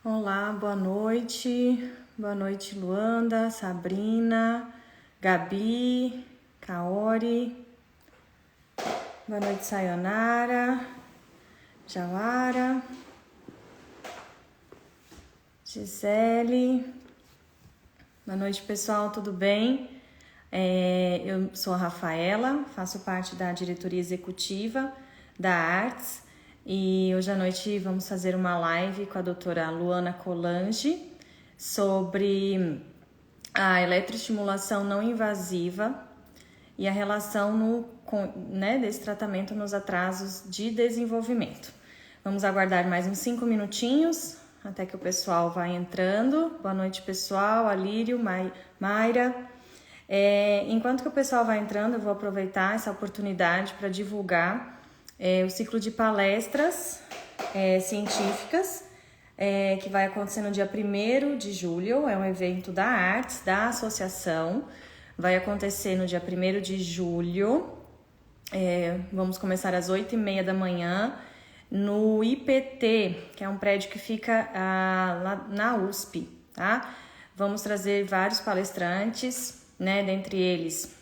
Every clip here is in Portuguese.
Olá, boa noite. Boa noite, Luanda, Sabrina, Gabi, Kaori. Boa noite, Sayonara, Jawara, Gisele. Boa noite, pessoal, tudo bem? Eu sou a Rafaela, faço parte da diretoria executiva da Arts e hoje à noite vamos fazer uma live com a doutora Luana Colange sobre a eletroestimulação não invasiva e a relação desse tratamento nos atrasos de desenvolvimento. Vamos aguardar mais uns 5 minutinhos até que o pessoal vá entrando. Boa noite, pessoal, Alírio, Mayra. Enquanto que o pessoal vai entrando, eu vou aproveitar essa oportunidade para divulgar o ciclo de palestras científicas que vai acontecer no dia 1º de julho, é um evento da Arts, da associação, vai acontecer no dia 1º de julho, vamos começar às 8h30 da manhã, no IPT, que é um prédio que fica lá na USP, tá? Vamos trazer vários palestrantes, né? Dentre eles,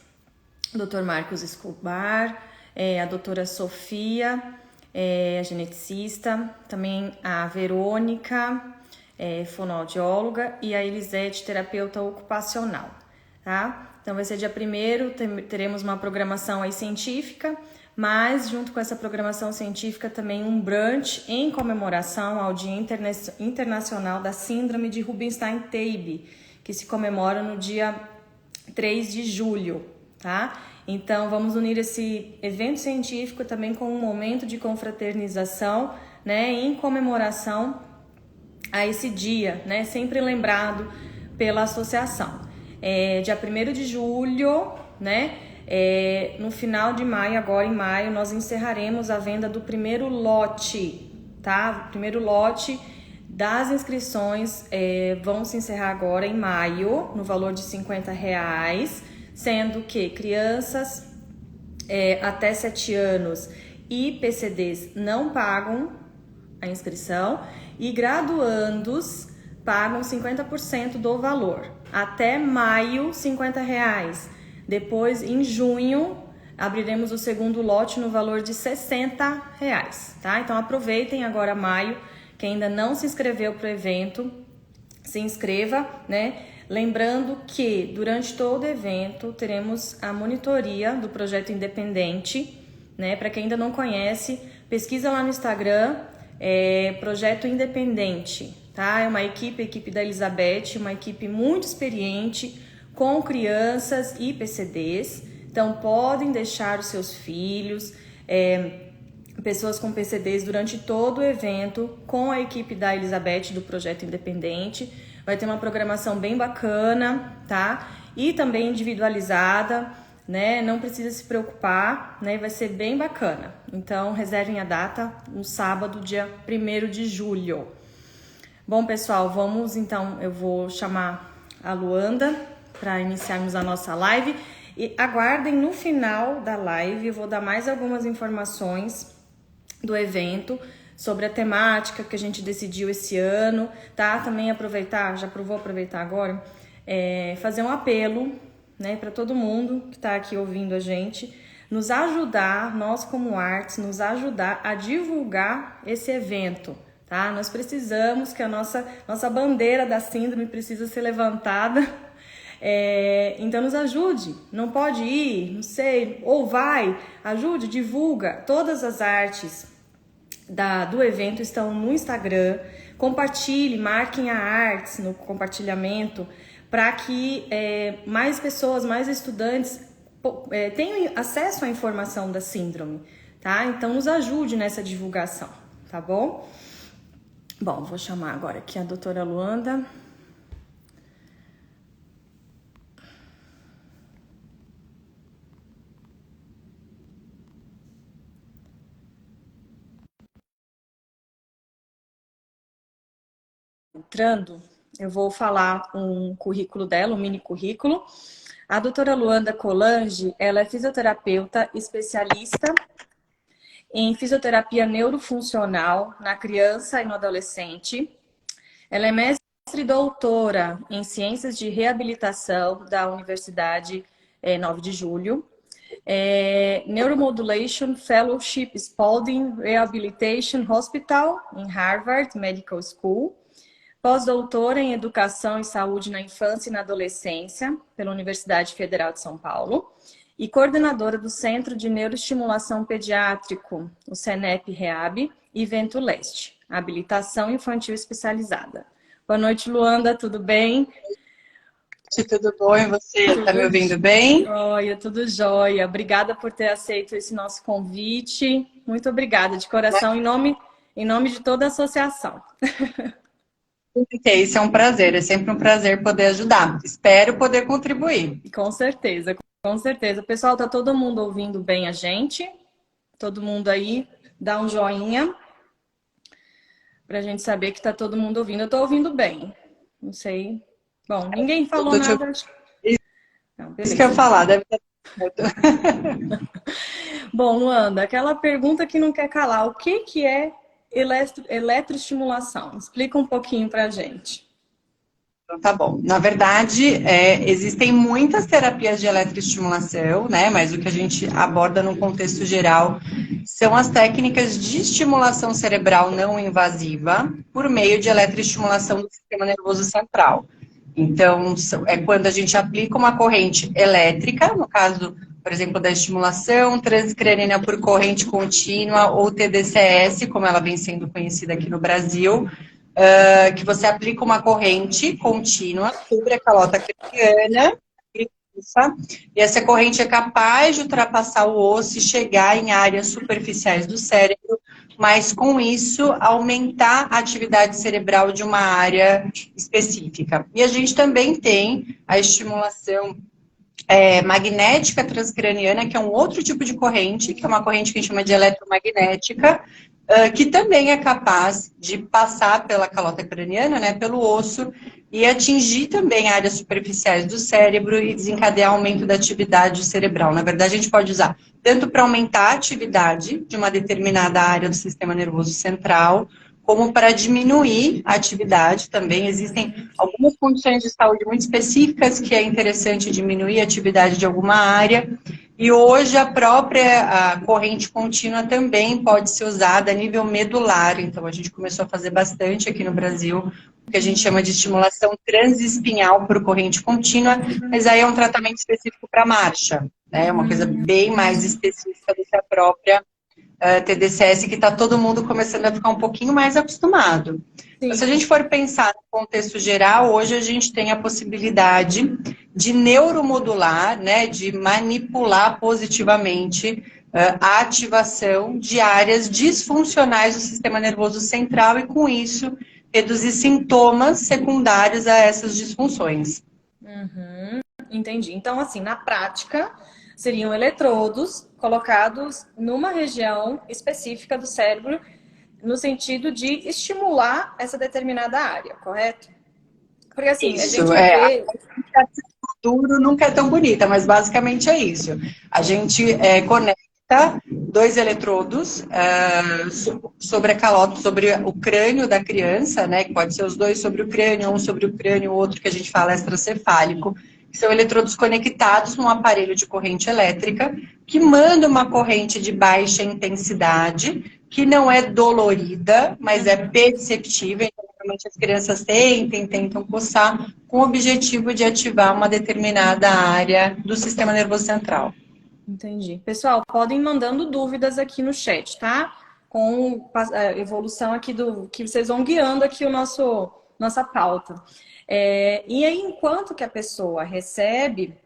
o Dr. Marcos Escobar, a doutora Sofia, a geneticista, também a Verônica, fonoaudióloga, e a Elisete, terapeuta ocupacional, tá? Então vai ser dia 1º, teremos uma programação aí científica, mas junto com essa programação científica também um brunch em comemoração ao Dia Internacional da Síndrome de Rubinstein-Taube, que se comemora no dia 3 de julho, tá? Então vamos unir esse evento científico também com um momento de confraternização, né, em comemoração a esse dia, né, sempre lembrado pela associação. Dia 1º de julho, né, no final de maio, agora em maio, nós encerraremos a venda do primeiro lote, tá? O primeiro lote das inscrições vão se encerrar agora em maio, no valor de R$50, sendo que crianças até 7 anos e PCDs não pagam a inscrição e graduandos pagam 50% do valor. Até maio, R$50. Depois, em junho, abriremos o segundo lote no valor de R$60, tá? Então aproveitem agora maio, quem ainda não se inscreveu para o evento, se inscreva, né? Lembrando que durante todo o evento teremos a monitoria do projeto independente, né? Para quem ainda não conhece, pesquisa lá no Instagram, Projeto Independente, tá? É uma equipe, a equipe da Elizabeth, uma equipe muito experiente com crianças e PCDs. Então podem deixar os seus filhos, pessoas com PCDs durante todo o evento com a equipe da Elizabeth do Projeto Independente. Vai ter uma programação bem bacana, tá? E também individualizada, né? Não precisa se preocupar, né? Vai ser bem bacana. Então, reservem a data no sábado, dia 1º de julho. Bom, pessoal, vamos então, eu vou chamar a Luanda para iniciarmos a nossa live. E aguardem no final da live, eu vou dar mais algumas informações do evento, sobre a temática que a gente decidiu esse ano, tá? Também aproveitar, vou aproveitar agora, fazer um apelo, né, para todo mundo que está aqui ouvindo a gente, nos ajudar, nós como Arts, nos ajudar a divulgar esse evento, tá? Nós precisamos que a nossa bandeira da síndrome precisa ser levantada, então nos ajude, não pode ir, não sei, ou vai, ajude, divulga todas as artes do evento estão no Instagram, compartilhe, marquem a Arts no compartilhamento para que mais pessoas, mais estudantes tenham acesso à informação da síndrome, tá? Então nos ajude nessa divulgação, tá bom? Bom, vou chamar agora aqui a doutora Luanda. Entrando, eu vou falar um currículo dela, um mini currículo. A doutora Luanda Colange, ela é fisioterapeuta especialista em fisioterapia neurofuncional na criança e no adolescente. Ela é mestre e doutora em Ciências de Reabilitação da Universidade 9 de Julho. Neuromodulation Fellowship Spalding Rehabilitation Hospital, em Harvard Medical School. Pós-doutora em Educação e Saúde na Infância e na Adolescência, pela Universidade Federal de São Paulo. E coordenadora do Centro de Neuroestimulação Pediátrico, o CENEP Reab e Vento Leste, habilitação infantil especializada. Boa noite, Luanda, tudo bem? Tudo bom, e você? Está me ouvindo bem? Jóia, tudo jóia. Obrigada por ter aceito esse nosso convite. Muito obrigada, de coração, em nome de toda a associação. Isso é um prazer, é sempre um prazer poder ajudar. Espero poder contribuir. Com certeza, com certeza. Pessoal, tá todo mundo ouvindo bem a gente? Todo mundo aí, dá um joinha pra gente saber que tá todo mundo ouvindo. Eu tô ouvindo bem, não sei. Bom, ninguém falou nada. Não, isso que eu ia falar, deve estar... Bom, Luanda, aquela pergunta que não quer calar. O que é eletroestimulação? Explica um pouquinho pra gente. Então, tá bom. Na verdade, existem muitas terapias de eletroestimulação, né? Mas o que a gente aborda no contexto geral são as técnicas de estimulação cerebral não invasiva por meio de eletroestimulação do sistema nervoso central. Então, é quando a gente aplica uma corrente elétrica, no caso, por exemplo, da estimulação transcraniana por corrente contínua, ou TDCS, como ela vem sendo conhecida aqui no Brasil, que você aplica uma corrente contínua sobre a calota craniana, e essa corrente é capaz de ultrapassar o osso e chegar em áreas superficiais do cérebro, mas com isso aumentar a atividade cerebral de uma área específica. E a gente também tem a estimulação magnética transcraniana, que é um outro tipo de corrente, que é uma corrente que a gente chama de eletromagnética, que também é capaz de passar pela calota craniana, né, pelo osso, e atingir também áreas superficiais do cérebro e desencadear aumento da atividade cerebral. Na verdade, a gente pode usar tanto para aumentar a atividade de uma determinada área do sistema nervoso central, como para diminuir a atividade também. Existem algumas condições de saúde muito específicas que é interessante diminuir a atividade de alguma área. E hoje a própria corrente contínua também pode ser usada a nível medular. Então a gente começou a fazer bastante aqui no Brasil, o que a gente chama de estimulação transespinhal por corrente contínua, mas aí é um tratamento específico para marcha, né? É uma coisa bem mais específica do que a própria TDCS, que está todo mundo começando a ficar um pouquinho mais acostumado. Então, se a gente for pensar no contexto geral, hoje a gente tem a possibilidade de neuromodular, né, de manipular positivamente a ativação de áreas disfuncionais do sistema nervoso central e, com isso, reduzir sintomas secundários a essas disfunções. Entendi. Então, assim, na prática, seriam eletrodos colocados numa região específica do cérebro, no sentido de estimular essa determinada área, correto? Porque assim, Isso, a gente vê... A duro nunca é tão bonita, mas basicamente é isso. A gente conecta dois eletrodos sobre a calota, sobre o crânio da criança, né? Que pode ser os dois sobre o crânio, um sobre o crânio, o outro que a gente fala extracefálico. São eletrodos conectados num aparelho de corrente elétrica que manda uma corrente de baixa intensidade, que não é dolorida, mas é perceptível. Então, normalmente as crianças tentam coçar, com o objetivo de ativar uma determinada área do sistema nervoso central. Entendi. Pessoal, podem ir mandando dúvidas aqui no chat, tá? Com a evolução aqui do que vocês vão guiando aqui nossa pauta. E aí, enquanto que a pessoa recebe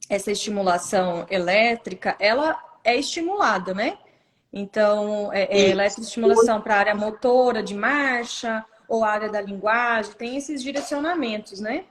essa estimulação elétrica, ela é estimulada, né? Então, eletroestimulação para a área motora, de marcha, ou área da linguagem, tem esses direcionamentos, né?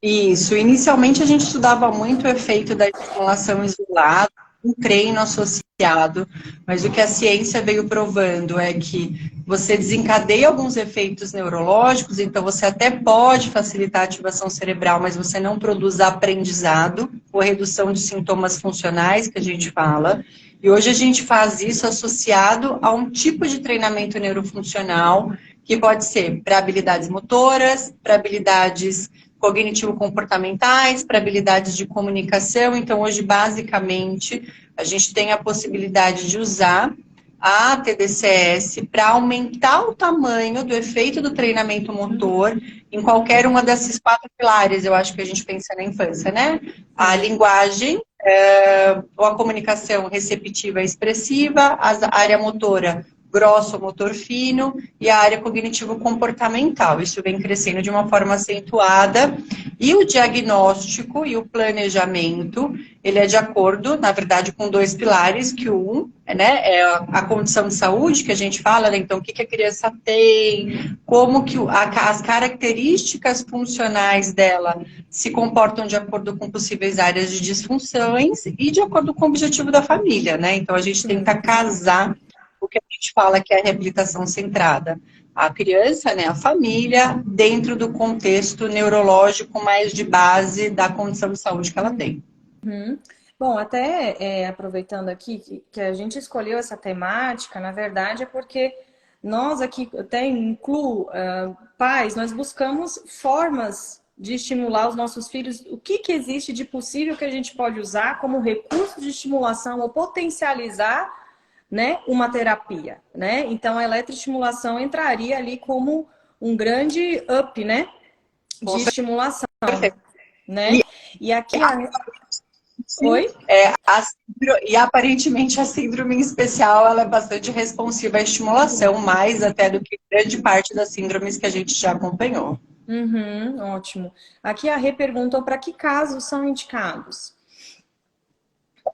Isso. Inicialmente a gente estudava muito o efeito da estimulação isolada, um treino associado, mas o que a ciência veio provando é que você desencadeia alguns efeitos neurológicos, então você até pode facilitar a ativação cerebral, mas você não produz aprendizado ou redução de sintomas funcionais, que a gente fala. E hoje a gente faz isso associado a um tipo de treinamento neurofuncional, que pode ser para habilidades motoras, para habilidades cognitivo-comportamentais, para habilidades de comunicação. Então, hoje, basicamente, a gente tem a possibilidade de usar a TDCS para aumentar o tamanho do efeito do treinamento motor em qualquer uma desses 4 pilares, eu acho que a gente pensa na infância, né? A linguagem, ou a comunicação receptiva e expressiva, a área motora grosso, motor fino, e a área cognitivo-comportamental. Isso vem crescendo de uma forma acentuada. E o diagnóstico e o planejamento, ele é de acordo, na verdade, com 2 pilares, que né, é a condição de saúde, que a gente fala, né? Então, o que a criança tem, como que as características funcionais dela se comportam de acordo com possíveis áreas de disfunções e de acordo com o objetivo da família, né? Então, a gente tenta casar o que a gente fala que é a reabilitação centrada. A criança, né, a família, dentro do contexto neurológico mais de base da condição de saúde que ela tem. Bom, até aproveitando aqui que a gente escolheu essa temática, na verdade é porque nós aqui, até incluo pais, nós buscamos formas de estimular os nossos filhos, o que existe de possível que a gente pode usar como recurso de estimulação ou potencializar, né, uma terapia, né? Então, a eletroestimulação entraria ali como um grande up, né, de estimulação, né? E aqui Oi? E aparentemente a síndrome em especial, ela é bastante responsiva à estimulação, mais até do que grande parte das síndromes que a gente já acompanhou. Ótimo. Aqui a Rê perguntou para que casos são indicados.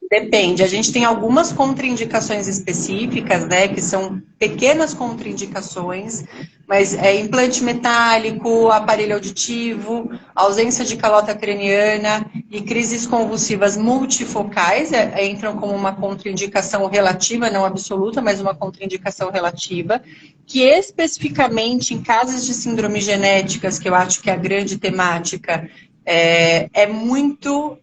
Depende, a gente tem algumas contraindicações específicas, né, que são pequenas contraindicações, mas implante metálico, aparelho auditivo, ausência de calota craniana e crises convulsivas multifocais entram como uma contraindicação relativa, não absoluta, mas uma contraindicação relativa, que especificamente em casos de síndromes genéticas, que eu acho que é a grande temática, é muito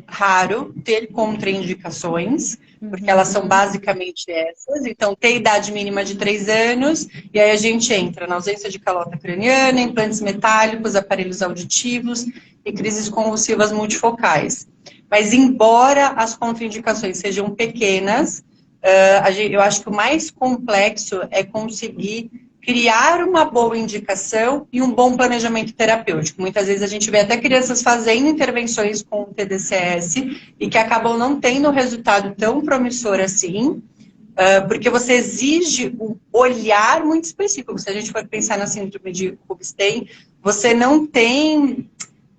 raro ter contraindicações, porque elas são basicamente essas. Então, tem idade mínima de 3 anos, e aí a gente entra na ausência de calota craniana, implantes metálicos, aparelhos auditivos e crises convulsivas multifocais. Mas, embora as contraindicações sejam pequenas, eu acho que o mais complexo é conseguir criar uma boa indicação e um bom planejamento terapêutico. Muitas vezes a gente vê até crianças fazendo intervenções com o TDCS e que acabam não tendo um resultado tão promissor assim, porque você exige um olhar muito específico. Se a gente for pensar na síndrome de Rubinstein, você não tem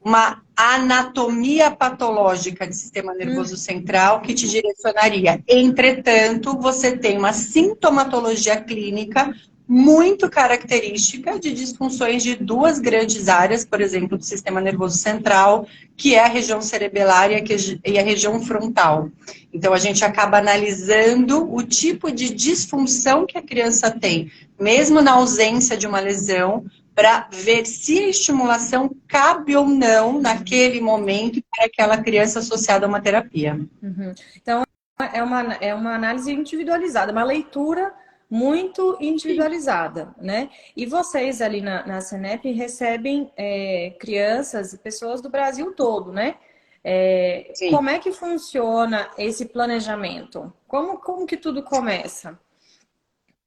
uma anatomia patológica de sistema nervoso central que te direcionaria. Entretanto, você tem uma sintomatologia clínica muito característica de disfunções de 2 grandes áreas, por exemplo, do sistema nervoso central, que é a região cerebelar e a região frontal. Então, a gente acaba analisando o tipo de disfunção que a criança tem, mesmo na ausência de uma lesão, para ver se a estimulação cabe ou não naquele momento para aquela criança associada a uma terapia. Então, é uma análise individualizada, uma leitura muito individualizada, né? E vocês ali na Senep recebem crianças e pessoas do Brasil todo, né? Como é que funciona esse planejamento? Como que tudo começa?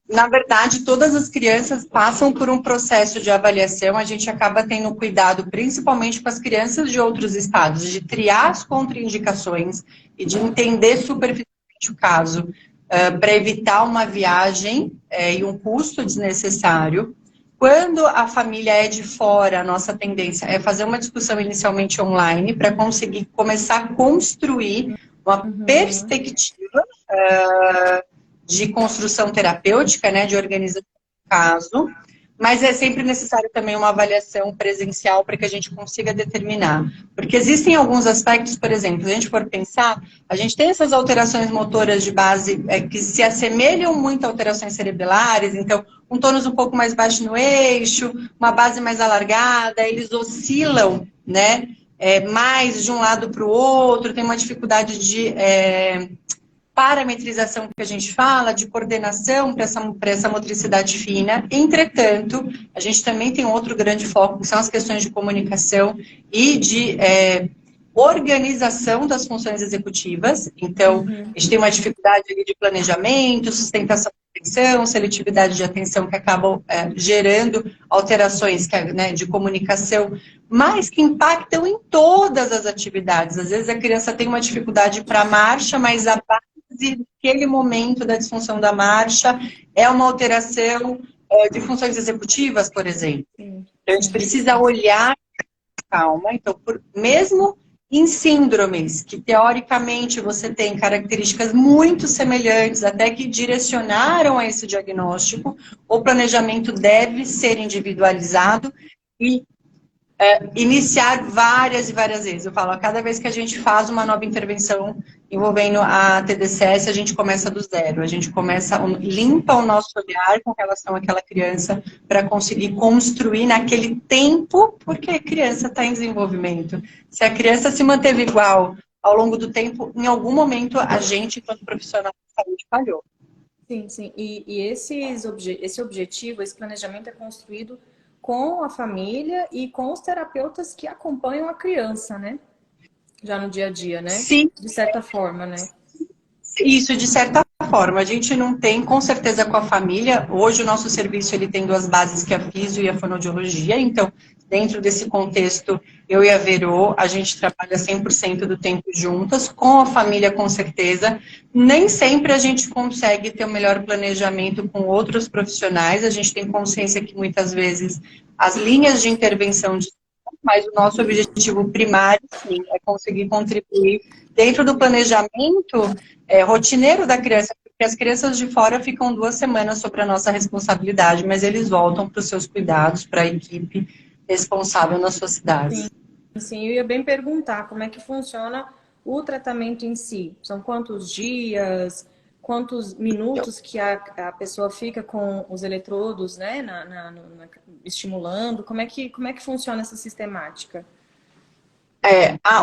Na verdade, todas as crianças passam por um processo de avaliação. A gente acaba tendo cuidado, principalmente com as crianças de outros estados, de triar as contraindicações e de entender superficialmente o caso, para evitar uma viagem e um custo desnecessário. Quando a família é de fora, a nossa tendência é fazer uma discussão inicialmente online para conseguir começar a construir uma perspectiva de construção terapêutica, né, de organização do caso, mas é sempre necessário também uma avaliação presencial para que a gente consiga determinar. Porque existem alguns aspectos, por exemplo, se a gente for pensar, a gente tem essas alterações motoras de base que se assemelham muito a alterações cerebelares, então um tônus um pouco mais baixo no eixo, uma base mais alargada, eles oscilam, né, mais de um lado para o outro, tem uma dificuldade de parametrização que a gente fala, de coordenação para essa motricidade fina. Entretanto, a gente também tem outro grande foco, que são as questões de comunicação e de organização das funções executivas. Então, a gente tem uma dificuldade ali de planejamento, sustentação de atenção, seletividade de atenção, que acabam gerando alterações né, de comunicação, mas que impactam em todas as atividades. Às vezes a criança tem uma dificuldade para a marcha, mas a base daquele momento da disfunção da marcha é uma alteração de funções executivas, por exemplo. Então, a gente precisa olhar com calma. Então, mesmo em síndromes, que teoricamente você tem características muito semelhantes, até que direcionaram a esse diagnóstico, o planejamento deve ser individualizado e iniciar várias e várias vezes. Eu falo, a cada vez que a gente faz uma nova intervenção envolvendo a TDCS, a gente começa do zero. A gente limpa o nosso olhar com relação àquela criança para conseguir construir naquele tempo, porque a criança está em desenvolvimento. Se a criança se manteve igual ao longo do tempo, em algum momento a gente, enquanto profissional de saúde, falhou. Sim, sim. E esse objetivo, esse planejamento é construído com a família e com os terapeutas que acompanham a criança, né? Já no dia a dia, né? Sim. De certa forma, né? Isso, de certa forma. A gente não tem, com certeza, com a família. Hoje o nosso serviço ele tem duas bases, que é a fisio e a fonoaudiologia. Então, dentro desse contexto, eu e a Verô, a gente trabalha 100% do tempo juntas, com a família, com certeza. Nem sempre a gente consegue ter o melhor planejamento com outros profissionais. A gente tem consciência que, muitas vezes, as linhas de intervenção mas o nosso objetivo primário, sim, é conseguir contribuir dentro do planejamento rotineiro da criança, porque as crianças de fora ficam 2 semanas sobre a nossa responsabilidade, mas eles voltam para os seus cuidados, para a equipe responsável na sua cidade. Sim, eu ia bem perguntar como é que funciona o tratamento em si. São quantos dias, quantos minutos que a pessoa fica com os eletrodos, né, estimulando? Como é que funciona essa sistemática?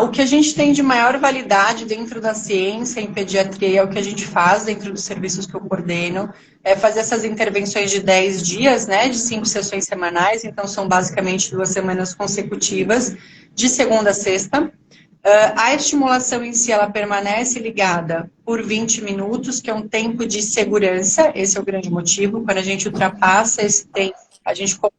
O que a gente tem de maior validade dentro da ciência em pediatria, é o que a gente faz dentro dos serviços que eu coordeno, é fazer essas intervenções de 10 dias, né, de 5 sessões semanais, então são basicamente 2 semanas consecutivas, de segunda a sexta. A estimulação em si, ela permanece ligada por 20 minutos, que é um tempo de segurança, esse é o grande motivo. Quando a gente ultrapassa esse tempo, a gente começa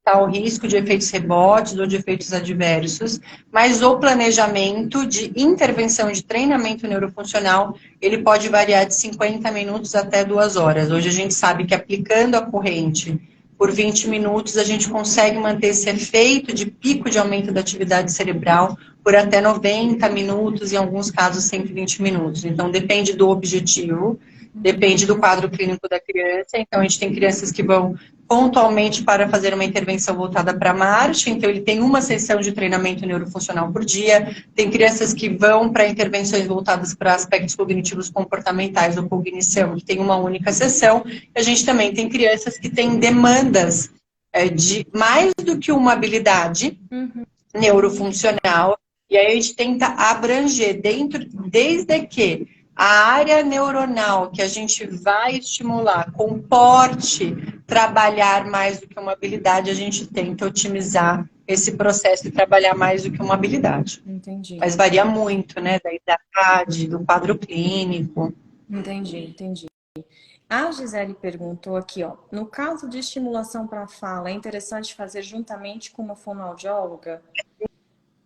a aumentar o risco de efeitos rebotes ou de efeitos adversos, mas o planejamento de intervenção de treinamento neurofuncional, ele pode variar de 50 minutos até 2 horas. Hoje a gente sabe que aplicando a corrente por 20 minutos, a gente consegue manter esse efeito de pico de aumento da atividade cerebral por até 90 minutos, em alguns casos 120 minutos. Então, depende do objetivo, depende do quadro clínico da criança. Então, a gente tem crianças que vão pontualmente para fazer uma intervenção voltada para a marcha, então ele tem uma sessão de treinamento neurofuncional por dia. Tem crianças que vão para intervenções voltadas para aspectos cognitivos comportamentais ou cognição, que tem uma única sessão. A gente também tem crianças que têm demandas de mais do que uma habilidade neurofuncional, e aí a gente tenta abranger desde que a área neuronal que a gente vai estimular comporte trabalhar mais do que uma habilidade, a gente tenta otimizar esse processo e trabalhar mais do que uma habilidade. Entendi. Mas varia muito, né, da idade, do quadro clínico. Entendi. A Gisele perguntou aqui, ó, no caso de estimulação para a fala, é interessante fazer juntamente com uma fonoaudióloga?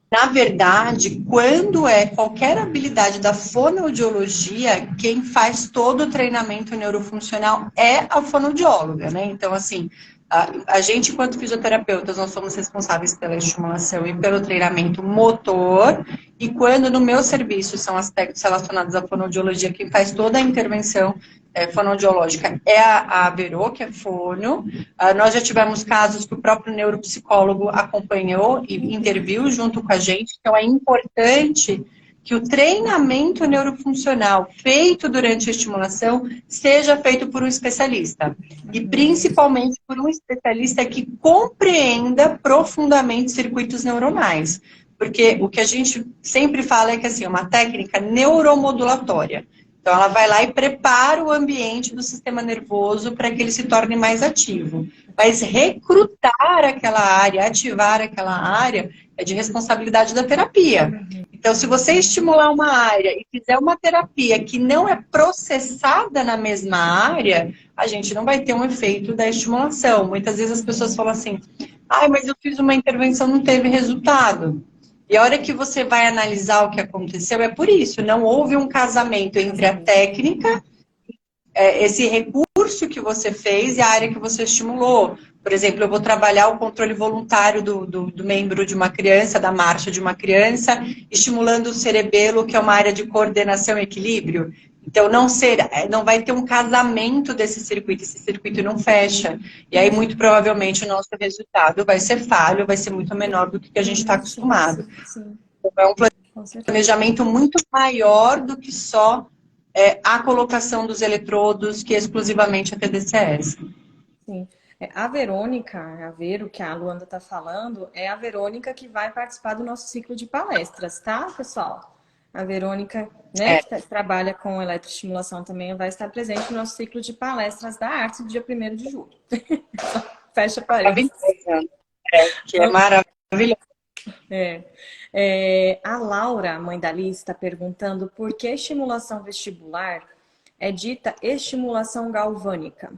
Na verdade, quando é qualquer habilidade da fonoaudiologia, quem faz todo o treinamento neurofuncional é a fonoaudióloga, né? Então, assim, a gente, enquanto fisioterapeutas, nós somos responsáveis pela estimulação e pelo treinamento motor, e quando no meu serviço são aspectos relacionados à fonoaudiologia, quem faz toda a intervenção fonoaudiológica é a Verô, que é fono. Nós já tivemos casos que o próprio neuropsicólogo acompanhou e interviu junto com a gente, então é importante que o treinamento neurofuncional feito durante a estimulação seja feito por um especialista. E principalmente por um especialista que compreenda profundamente circuitos neuronais. Porque o que a gente sempre fala é que assim, é uma técnica neuromodulatória. Então, ela vai lá e prepara o ambiente do sistema nervoso para que ele se torne mais ativo. Mas recrutar aquela área, ativar aquela área, é de responsabilidade da terapia. Então, se você estimular uma área e fizer uma terapia que não é processada na mesma área, a gente não vai ter um efeito da estimulação. Muitas vezes as pessoas falam assim, mas eu fiz uma intervenção, não teve resultado. E a hora que você vai analisar o que aconteceu, é por isso, não houve um casamento entre a técnica, esse recurso que você fez e a área que você estimulou. Por exemplo, eu vou trabalhar o controle voluntário do membro de uma criança, da marcha de uma criança, estimulando o cerebelo, que é uma área de coordenação e equilíbrio. Então, não vai ter um casamento desse circuito, esse circuito não fecha. E aí, muito provavelmente, o nosso resultado vai ser falho, vai ser muito menor do que a gente está acostumado. Sim. Então, é um planejamento muito maior do que só a colocação dos eletrodos, que é exclusivamente a TDCS. Sim. A Verônica, a Vero, que a Luanda está falando, é a Verônica que vai participar do nosso ciclo de palestras, tá, pessoal? A Verônica, né, que trabalha com eletroestimulação também, vai estar presente no nosso ciclo de palestras da arte, dia 1º de julho. Fecha parênteses. Que é maravilhoso. A Laura, mãe da Liz, está perguntando por que estimulação vestibular é dita estimulação galvânica.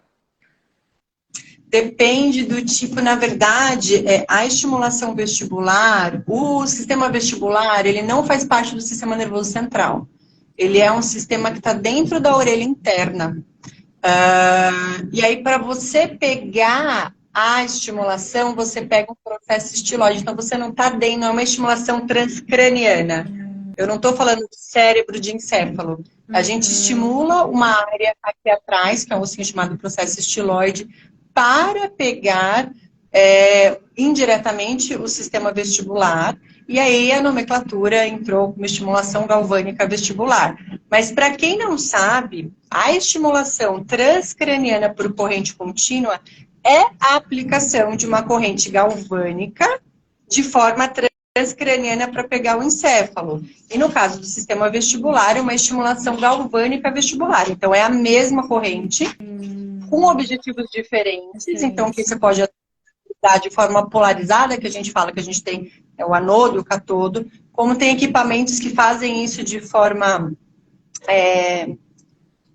Depende do tipo, na verdade, a estimulação vestibular, o sistema vestibular, ele não faz parte do sistema nervoso central. Ele é um sistema que está dentro da orelha interna. E aí, para você pegar a estimulação, você pega um processo estiloide. Então, você não está dentro, não é uma estimulação transcraniana. Eu não estou falando de cérebro de encéfalo. A gente estimula uma área aqui atrás, que é um ossinho chamado processo estiloide, para pegar indiretamente o sistema vestibular. E aí a nomenclatura entrou como estimulação galvânica vestibular. Mas para quem não sabe, a estimulação transcraniana por corrente contínua é a aplicação de uma corrente galvânica de forma transcraniana para pegar o encéfalo. E no caso do sistema vestibular, é uma estimulação galvânica vestibular. Então é a mesma corrente, com objetivos diferentes. Então, que você pode usar de forma polarizada, que a gente fala que a gente tem o anodo e o catodo, como tem equipamentos que fazem isso de forma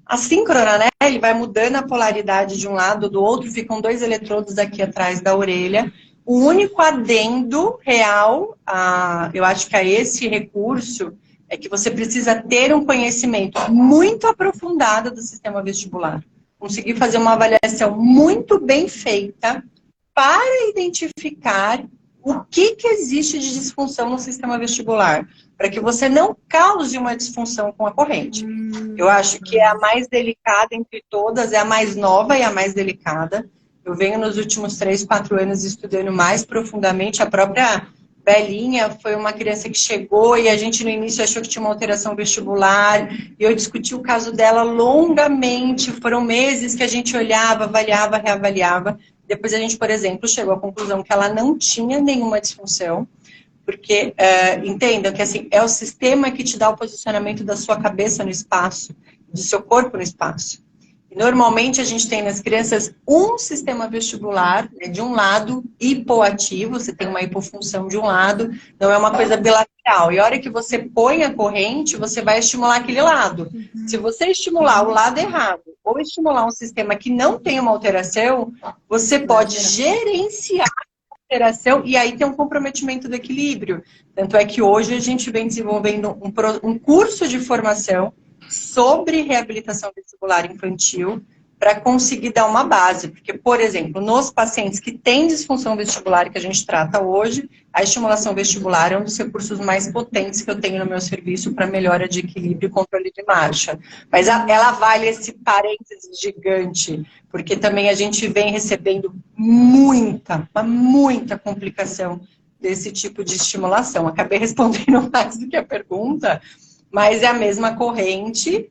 assíncrona, né? Ele vai mudando a polaridade de um lado ou do outro, ficam 2 eletrodos aqui atrás da orelha. O único adendo real, eu acho que a esse recurso, é que você precisa ter um conhecimento muito aprofundado do sistema vestibular. Conseguir fazer uma avaliação muito bem feita para identificar o que existe de disfunção no sistema vestibular, para que você não cause uma disfunção com a corrente. Eu acho que é a mais delicada entre todas, é a mais nova e a mais delicada. Eu venho nos últimos 3, 4 anos estudando mais profundamente. A própria Belinha foi uma criança que chegou e a gente no início achou que tinha uma alteração vestibular, e eu discuti o caso dela longamente, foram meses que a gente olhava, avaliava, reavaliava. Depois a gente, por exemplo, chegou à conclusão que ela não tinha nenhuma disfunção, porque, entendam que assim, é o sistema que te dá o posicionamento da sua cabeça no espaço, do seu corpo no espaço. E normalmente a gente tem nas crianças um sistema vestibular, né, de um lado hipoativo, você tem uma hipofunção de um lado, não é uma coisa bilateral. E a hora que você põe a corrente, você vai estimular aquele lado. Se você estimular o lado errado, ou estimular um sistema que não tem uma alteração, você pode gerenciar a alteração e aí tem um comprometimento do equilíbrio. Tanto é que hoje a gente vem desenvolvendo um curso de formação sobre reabilitação vestibular infantil para conseguir dar uma base. Porque, por exemplo, nos pacientes que têm disfunção vestibular que a gente trata hoje, a estimulação vestibular é um dos recursos mais potentes que eu tenho no meu serviço para melhora de equilíbrio e controle de marcha. Mas ela vale esse parênteses gigante, porque também a gente vem recebendo muita complicação desse tipo de estimulação. Acabei respondendo mais do que a pergunta, mas é a mesma corrente,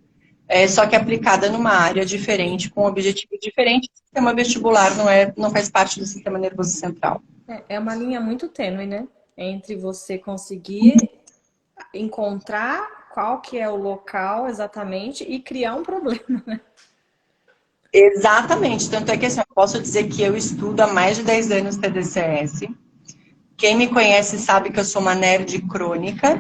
só que aplicada numa área diferente, com um objetivo diferente. O sistema vestibular não faz parte do sistema nervoso central. É uma linha muito tênue, né? Entre você conseguir encontrar qual que é o local exatamente e criar um problema, né? Exatamente. Tanto é que assim, eu posso dizer que eu estudo há mais de 10 anos TDCS. Quem me conhece sabe que eu sou uma nerd crônica.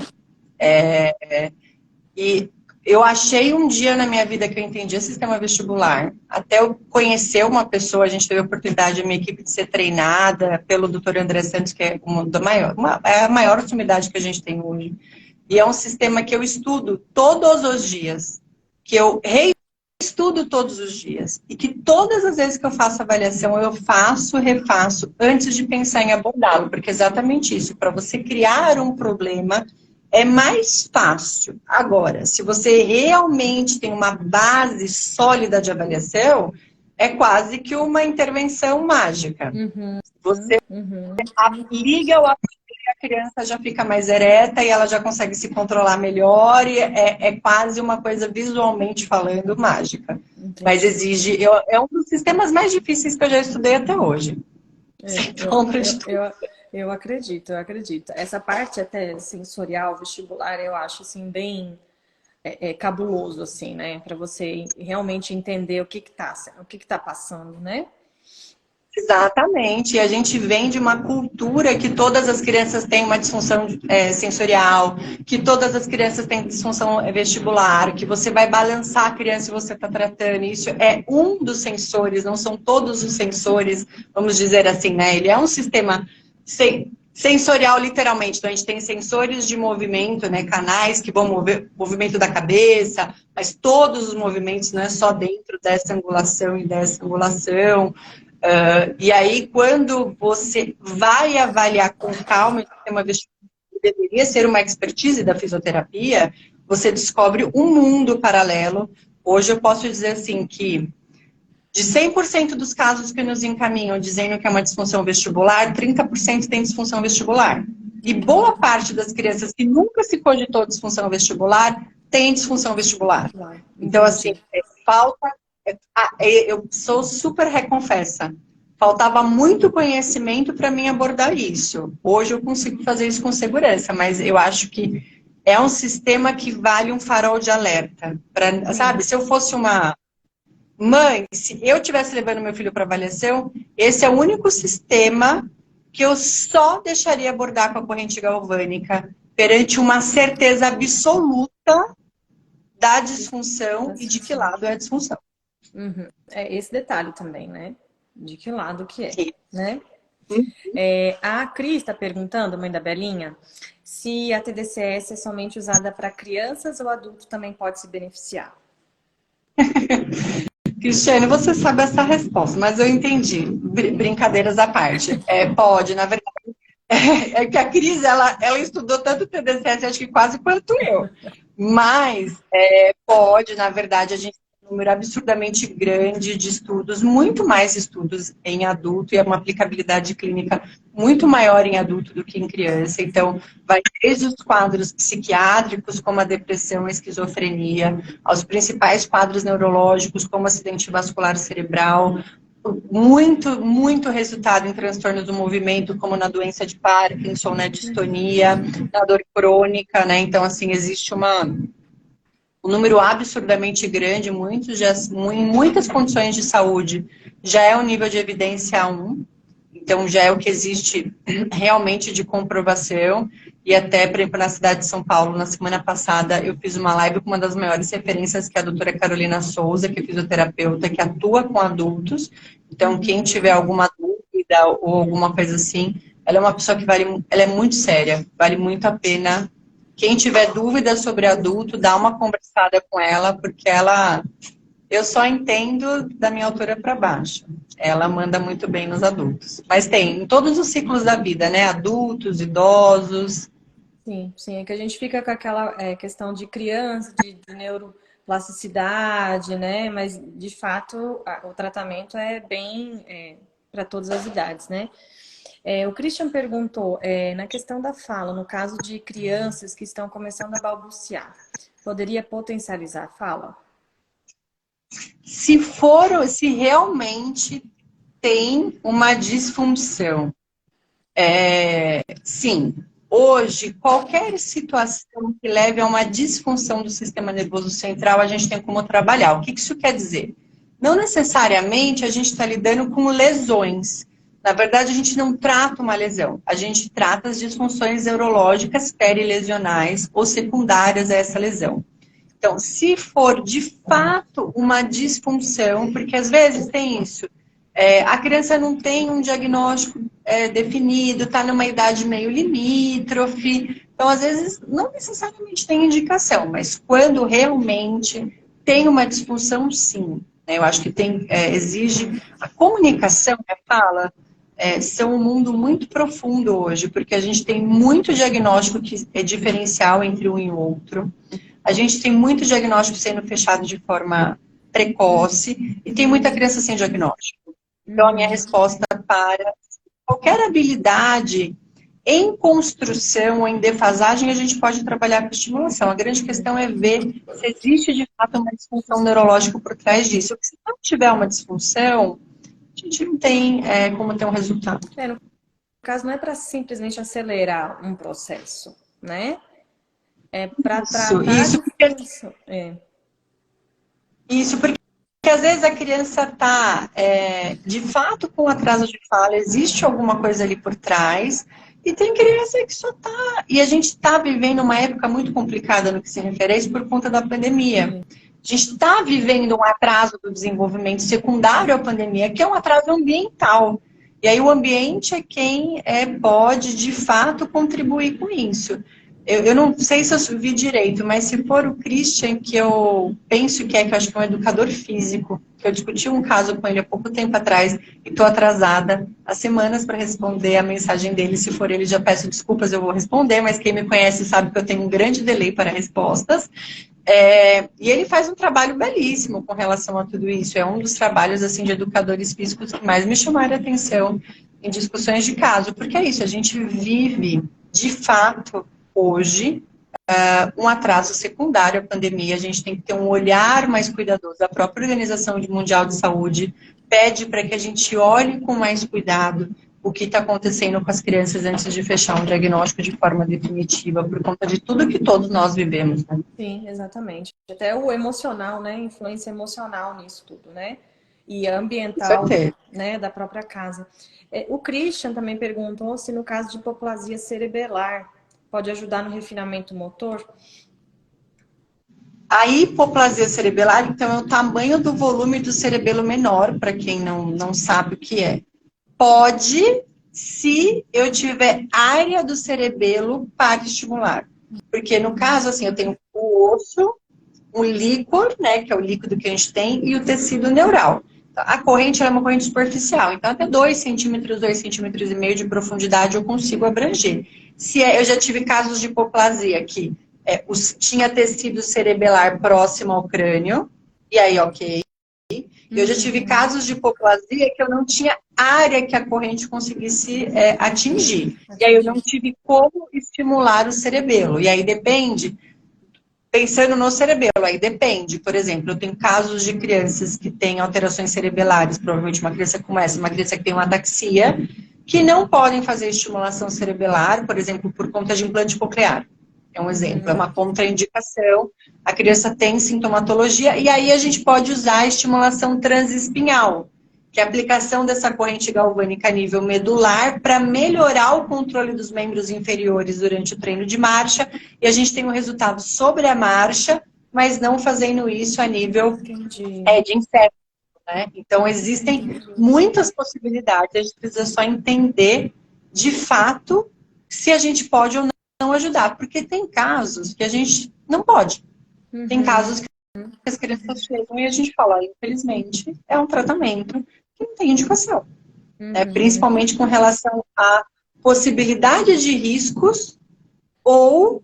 E eu achei um dia na minha vida que eu entendia sistema vestibular. Até eu conhecer uma pessoa, a gente teve a oportunidade, a minha equipe, de ser treinada pelo Dr. André Santos, que é é a maior sumidade que a gente tem hoje. E é um sistema que eu estudo todos os dias, que eu reestudo todos os dias. E que todas as vezes que eu faço avaliação, eu faço, refaço, antes de pensar em abordá-lo. Porque é exatamente isso. Para você criar um problema, é mais fácil. Agora, se você realmente tem uma base sólida de avaliação, é quase que uma intervenção mágica. Você liga o a criança já fica mais ereta e ela já consegue se controlar melhor e é quase uma coisa visualmente falando mágica. Entendi. Mas exige, é um dos sistemas mais difíceis que eu já estudei até hoje. Eu acredito, eu acredito. Essa parte até sensorial, vestibular, eu acho assim bem cabuloso, assim, né? Para você realmente entender o que tá passando, né? Exatamente. E a gente vem de uma cultura que todas as crianças têm uma disfunção sensorial, que todas as crianças têm disfunção vestibular, que você vai balançar a criança e você está tratando. Isso é um dos sensores, não são todos os sensores, vamos dizer assim, né? Ele é um sistema sensorial, literalmente. Então, a gente tem sensores de movimento, né? Canais que vão mover o movimento da cabeça, mas todos os movimentos, não é só dentro dessa angulação e dessa angulação. E aí, quando você vai avaliar com calma o sistema vestibular, que deveria ser uma expertise da fisioterapia, você descobre um mundo paralelo. Hoje eu posso dizer assim que de 100% dos casos que nos encaminham dizendo que é uma disfunção vestibular, 30% tem disfunção vestibular. E boa parte das crianças que nunca se cogitou disfunção vestibular tem disfunção vestibular. Então, assim, falta... eu sou super reconfessa. Faltava muito conhecimento para mim abordar isso. Hoje eu consigo fazer isso com segurança, mas eu acho que é um sistema que vale um farol de alerta. Sabe, se eu fosse uma mãe, se eu estivesse levando meu filho para avaliação, esse é o único sistema que eu só deixaria abordar com a corrente galvânica perante uma certeza absoluta da disfunção e de que lado é a disfunção. É esse detalhe também, né? De que lado que é, Sim. né? A Cris está perguntando, mãe da Belinha, se a TDCS é somente usada para crianças ou adulto também pode se beneficiar. Cristiane, você sabe essa resposta, mas eu entendi. Brincadeiras à parte. Pode, na verdade. É que a Cris, ela estudou tanto TDCS, acho que quase quanto eu. Mas pode, na verdade, a gente tem um número absurdamente grande de estudos, muito mais estudos em adulto, e é uma aplicabilidade clínica muito maior em adulto do que em criança. Então, vai desde os quadros psiquiátricos, como a depressão, a esquizofrenia, aos principais quadros neurológicos, como acidente vascular cerebral, muito resultado em transtornos do movimento, como na doença de Parkinson, na distonia, na dor crônica, né? Então, assim, existe um número absurdamente grande, em muitas condições de saúde, já é um nível de evidência 1, então já é o que existe realmente de comprovação. E até, por exemplo, na cidade de São Paulo, na semana passada, eu fiz uma live com uma das maiores referências, que é a doutora Carolina Souza, que é fisioterapeuta, que atua com adultos. Então, quem tiver alguma dúvida ou alguma coisa assim, ela é uma pessoa que ela é muito séria, vale muito a pena. Quem tiver dúvida sobre adulto, dá uma conversada com ela, porque eu só entendo da minha altura para baixo. Ela manda muito bem nos adultos. Mas tem em todos os ciclos da vida, né? Adultos, idosos. Sim, é que a gente fica com aquela questão de criança, de neuroplasticidade, né? Mas, de fato, o tratamento é bem para todas as idades, né? O Christian perguntou, na questão da fala, no caso de crianças que estão começando a balbuciar, poderia potencializar a fala? Se realmente tem uma disfunção, sim. hoje, qualquer situação que leve a uma disfunção do sistema nervoso central, a gente tem como trabalhar. O que isso quer dizer? Não necessariamente a gente está lidando com lesões. Na verdade, a gente não trata uma lesão. A gente trata as disfunções neurológicas perilesionais ou secundárias a essa lesão. Então, se for de fato uma disfunção, porque às vezes tem isso, a criança não tem um diagnóstico definido, está numa idade meio limítrofe, então às vezes não necessariamente tem indicação, mas quando realmente tem uma disfunção, sim. Eu acho que exige a comunicação, a fala, são um mundo muito profundo hoje, porque a gente tem muito diagnóstico que é diferencial entre um e outro. A gente tem muito diagnóstico sendo fechado de forma precoce e tem muita criança sem diagnóstico. Então, a minha resposta para qualquer habilidade em construção ou em defasagem, a gente pode trabalhar com estimulação. A grande questão é ver se existe, de fato, uma disfunção neurológica por trás disso. Porque se não tiver uma disfunção, a gente não tem como ter um resultado. No caso, não é para simplesmente acelerar um processo, né? É para tratar isso. Isso, porque às vezes a criança está, de fato, com atraso de fala, existe alguma coisa ali por trás, e tem criança que só está... E a gente está vivendo uma época muito complicada no que se refere a isso por conta da pandemia. A gente está vivendo um atraso do desenvolvimento secundário à pandemia, que é um atraso ambiental. E aí o ambiente é quem pode, de fato, contribuir com isso. Eu não sei se eu vi direito, mas se for o Christian, que eu penso que eu acho que é um educador físico, que eu discuti um caso com ele há pouco tempo atrás, e estou atrasada há semanas para responder a mensagem dele. Se for ele, já peço desculpas, eu vou responder, mas quem me conhece sabe que eu tenho um grande delay para respostas. E ele faz um trabalho belíssimo com relação a tudo isso. É um dos trabalhos assim, de educadores físicos que mais me chamaram a atenção em discussões de caso, porque é isso, a gente vive, de fato, hoje, um atraso secundário à pandemia. A gente tem que ter um olhar mais cuidadoso. A própria Organização Mundial de Saúde pede para que a gente olhe com mais cuidado o que está acontecendo com as crianças antes de fechar um diagnóstico de forma definitiva, por conta de tudo que todos nós vivemos, né? Sim, exatamente. Até o emocional, né? Influência emocional nisso tudo, né? E ambiental, né? Da própria casa. O Christian também perguntou se no caso de hipoplasia cerebelar pode ajudar no refinamento motor? A hipoplasia cerebelar, então, é o tamanho do volume do cerebelo menor, para quem não sabe o que é. Pode, se eu tiver área do cerebelo para estimular. Porque, no caso, assim, eu tenho o osso, o líquor, né, que é o líquido que a gente tem, e o tecido neural. A corrente é uma corrente superficial, então até 2 centímetros, 2,5 centímetros de profundidade eu consigo abranger. Eu já tive casos de hipoplasia que tinha tecido cerebelar próximo ao crânio, e aí ok. Eu já tive casos de hipoplasia que eu não tinha área que a corrente conseguisse atingir. E aí eu não tive como estimular o cerebelo. E aí depende... Pensando no cerebelo, aí depende. Por exemplo, eu tenho casos de crianças que têm alterações cerebelares, provavelmente uma criança como essa, uma criança que tem uma ataxia, que não podem fazer estimulação cerebelar, por exemplo, por conta de implante coclear. É um exemplo, é uma contraindicação. A criança tem sintomatologia, e aí a gente pode usar a estimulação transespinhal, que é a aplicação dessa corrente galvânica a nível medular para melhorar o controle dos membros inferiores durante o treino de marcha, e a gente tem um resultado sobre a marcha, mas não fazendo isso a nível de inseto, né? Então, existem muitas possibilidades, a gente precisa só entender, de fato, se a gente pode ou não ajudar, porque tem casos que a gente não pode. Tem casos que as crianças chegam e a gente fala, infelizmente, é um tratamento que não tem indicação. Né? Principalmente com relação à possibilidade de riscos ou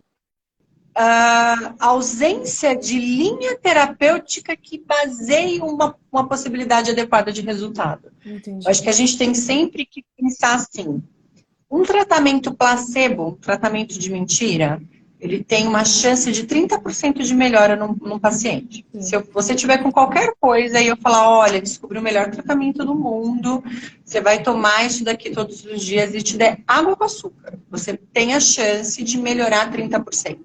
a ausência de linha terapêutica que baseie uma possibilidade adequada de resultado. Eu acho que a gente tem sempre que pensar assim, um tratamento placebo, um tratamento de mentira, ele tem uma chance de 30% de melhora num paciente. Se você tiver com qualquer coisa e eu falar, olha, descobri o melhor tratamento do mundo, você vai tomar isso daqui todos os dias e te der água com açúcar, você tem a chance de melhorar 30%,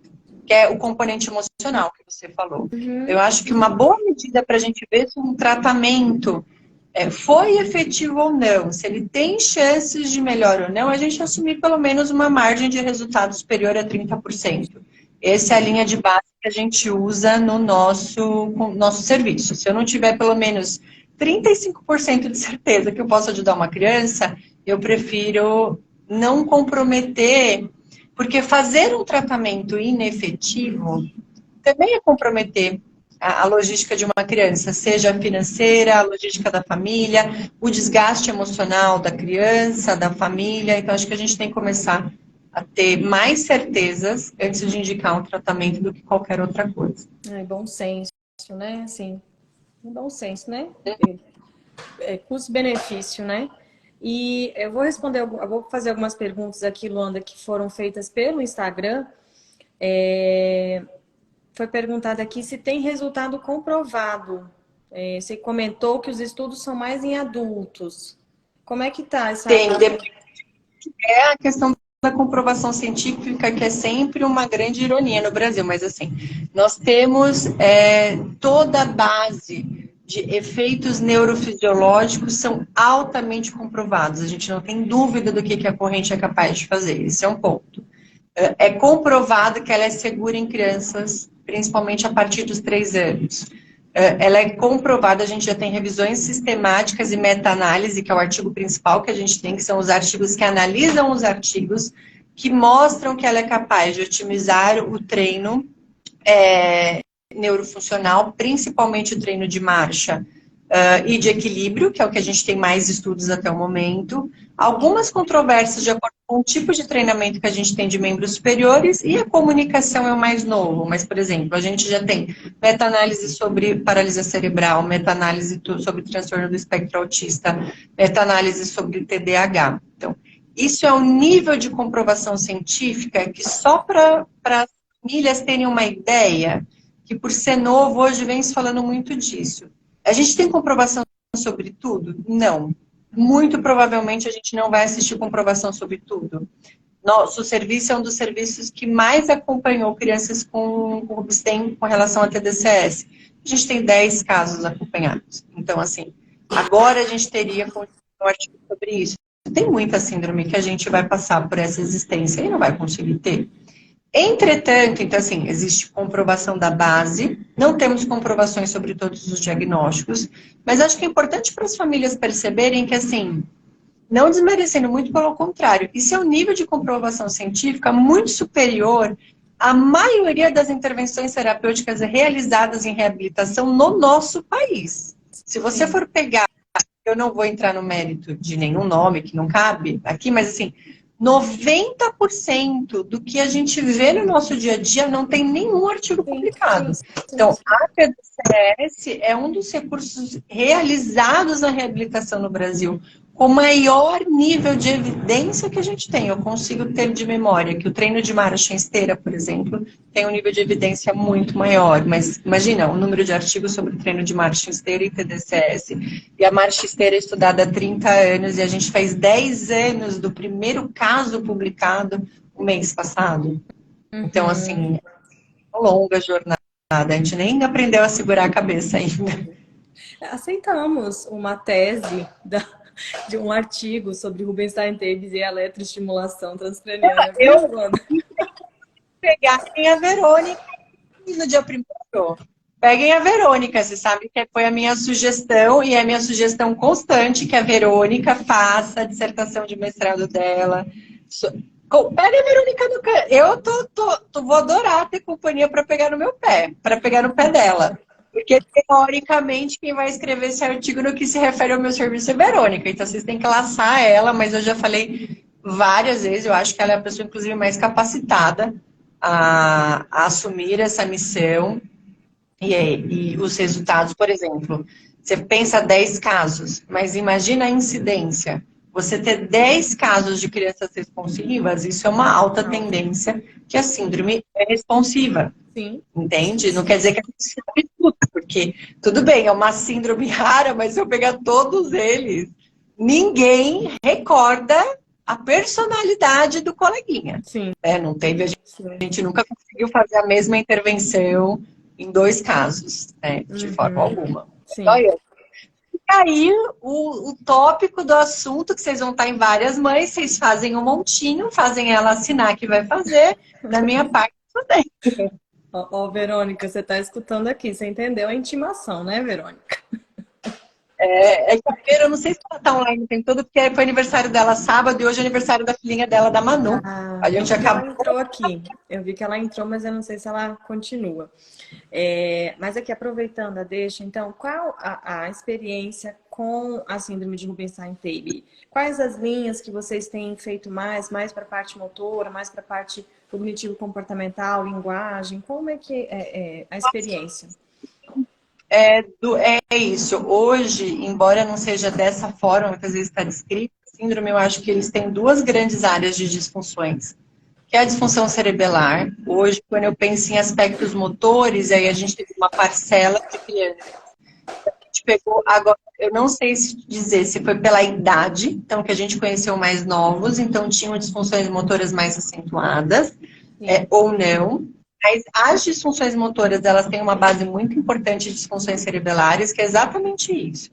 que é o componente emocional que você falou. Eu acho que uma boa medida para a gente ver se um tratamento foi efetivo ou não, se ele tem chances de melhor ou não, a gente assumir pelo menos uma margem de resultado superior a 30%. Essa é a linha de base que a gente usa no nosso serviço. Se eu não tiver pelo menos 35% de certeza que eu posso ajudar uma criança, eu prefiro não comprometer, porque fazer um tratamento inefetivo também é comprometer a logística de uma criança, seja a financeira, a logística da família, o desgaste emocional da criança, da família. Então, acho que a gente tem que começar a ter mais certezas antes de indicar um tratamento do que qualquer outra coisa. Bom senso, né? Assim, bom senso, né? Custo-benefício, né? E eu vou fazer algumas perguntas aqui, Luanda, que foram feitas pelo Instagram. Foi perguntado aqui se tem resultado comprovado. Você comentou que os estudos são mais em adultos. Como é que tá essa... Tem, a questão da comprovação científica, que é sempre uma grande ironia no Brasil, mas assim, nós temos toda a base de efeitos neurofisiológicos são altamente comprovados. A gente não tem dúvida do que a corrente é capaz de fazer. Esse é um ponto. É comprovado que ela é segura em crianças, principalmente a partir dos 3 anos. Ela é comprovada, a gente já tem revisões sistemáticas e meta-análise, que é o artigo principal que a gente tem, que são os artigos que analisam os artigos, que mostram que ela é capaz de otimizar o treino neurofuncional, principalmente o treino de marcha e de equilíbrio, que é o que a gente tem mais estudos até o momento. Algumas controvérsias de acordo com o tipo de treinamento que a gente tem de membros superiores e a comunicação é o mais novo. Mas, por exemplo, a gente já tem meta-análise sobre paralisia cerebral, meta-análise sobre transtorno do espectro autista, meta-análise sobre TDAH. Então, isso é um nível de comprovação científica que só para as famílias terem uma ideia, que por ser novo, hoje vem se falando muito disso. A gente tem comprovação sobre tudo? Não. Muito provavelmente a gente não vai assistir comprovação sobre tudo. Nosso serviço é um dos serviços que mais acompanhou crianças com Rubinstein com relação a TDCS. A gente tem 10 casos acompanhados. Então, assim, agora a gente teria um artigo sobre isso. Tem muita síndrome que a gente vai passar por essa existência e não vai conseguir ter. Entretanto, então assim, existe comprovação da base, não temos comprovações sobre todos os diagnósticos, mas acho que é importante para as famílias perceberem que, assim, não desmerecendo, muito pelo contrário, isso é um nível de comprovação científica muito superior à maioria das intervenções terapêuticas realizadas em reabilitação no nosso país. Se você for pegar, eu não vou entrar no mérito de nenhum nome que não cabe aqui, mas assim, 90% do que a gente vê no nosso dia a dia não tem nenhum artigo publicado. Então, a TDCS é um dos recursos realizados na reabilitação no Brasil, com o maior nível de evidência que a gente tem. Eu consigo ter de memória que o treino de marcha em esteira, por exemplo, tem um nível de evidência muito maior. Mas imagina, o número de artigos sobre treino de marcha em esteira e TDCS. E a marcha esteira é estudada há 30 anos e a gente faz 10 anos do primeiro caso publicado o mês passado. Então, assim, é uma longa jornada. A gente nem aprendeu a segurar a cabeça ainda. Aceitamos uma tese de um artigo sobre Rubinstein Tables e eletroestimulação transcraniana. Eu vou pegar a Verônica no dia 1º. Peguem a Verônica, você sabe que foi a minha sugestão e é a minha sugestão constante que a Verônica faça a dissertação de mestrado dela. Pega a Verônica no canto. Eu vou adorar ter companhia para pegar no meu pé, para pegar no pé dela. Porque, teoricamente, quem vai escrever esse artigo no que se refere ao meu serviço é Verônica. Então, vocês têm que laçar ela, mas eu já falei várias vezes, eu acho que ela é a pessoa, inclusive, mais capacitada a assumir essa missão. E os resultados, por exemplo, você pensa 10 casos, mas imagina a incidência. você ter 10 casos de crianças responsivas, isso é uma alta tendência que a síndrome é responsiva. Sim. Entende? Não quer dizer que a gente sabe tudo, porque tudo bem, é uma síndrome rara, mas se eu pegar todos eles, ninguém recorda a personalidade do coleguinha. Sim. Não teve, a gente nunca conseguiu fazer a mesma intervenção em 2 casos, né? De forma alguma. Sim. E aí, o tópico do assunto, que vocês vão estar em várias mães, vocês fazem um montinho, fazem ela assinar que vai fazer, da minha parte, tudo bem. Ó, Verônica, você está escutando aqui, você entendeu a intimação, né, Verônica? É que a Vera, eu não sei se ela tá online o tempo todo, porque foi aniversário dela sábado e hoje é aniversário da filhinha dela, da Manu. A gente acabou. Ela entrou aqui. Eu vi que ela entrou, mas eu não sei se ela continua. Mas aqui, aproveitando a deixa, então, qual a experiência com a síndrome de Rubinstein-Taube? Quais as linhas que vocês têm feito mais para a parte motora, mais para a parte cognitivo-comportamental, linguagem? Como é que é a experiência? É isso. Hoje, embora não seja dessa forma, muitas vezes está descrito, a síndrome, eu acho que eles têm 2 grandes áreas de disfunções, que é a disfunção cerebelar. Hoje, quando eu penso em aspectos motores, aí a gente tem uma parcela de crianças. A gente pegou, agora, eu não sei dizer se foi pela idade, então, que a gente conheceu mais novos, então tinham disfunções motoras mais acentuadas, ou não. Mas as disfunções motoras, elas têm uma base muito importante de disfunções cerebelares, que é exatamente isso.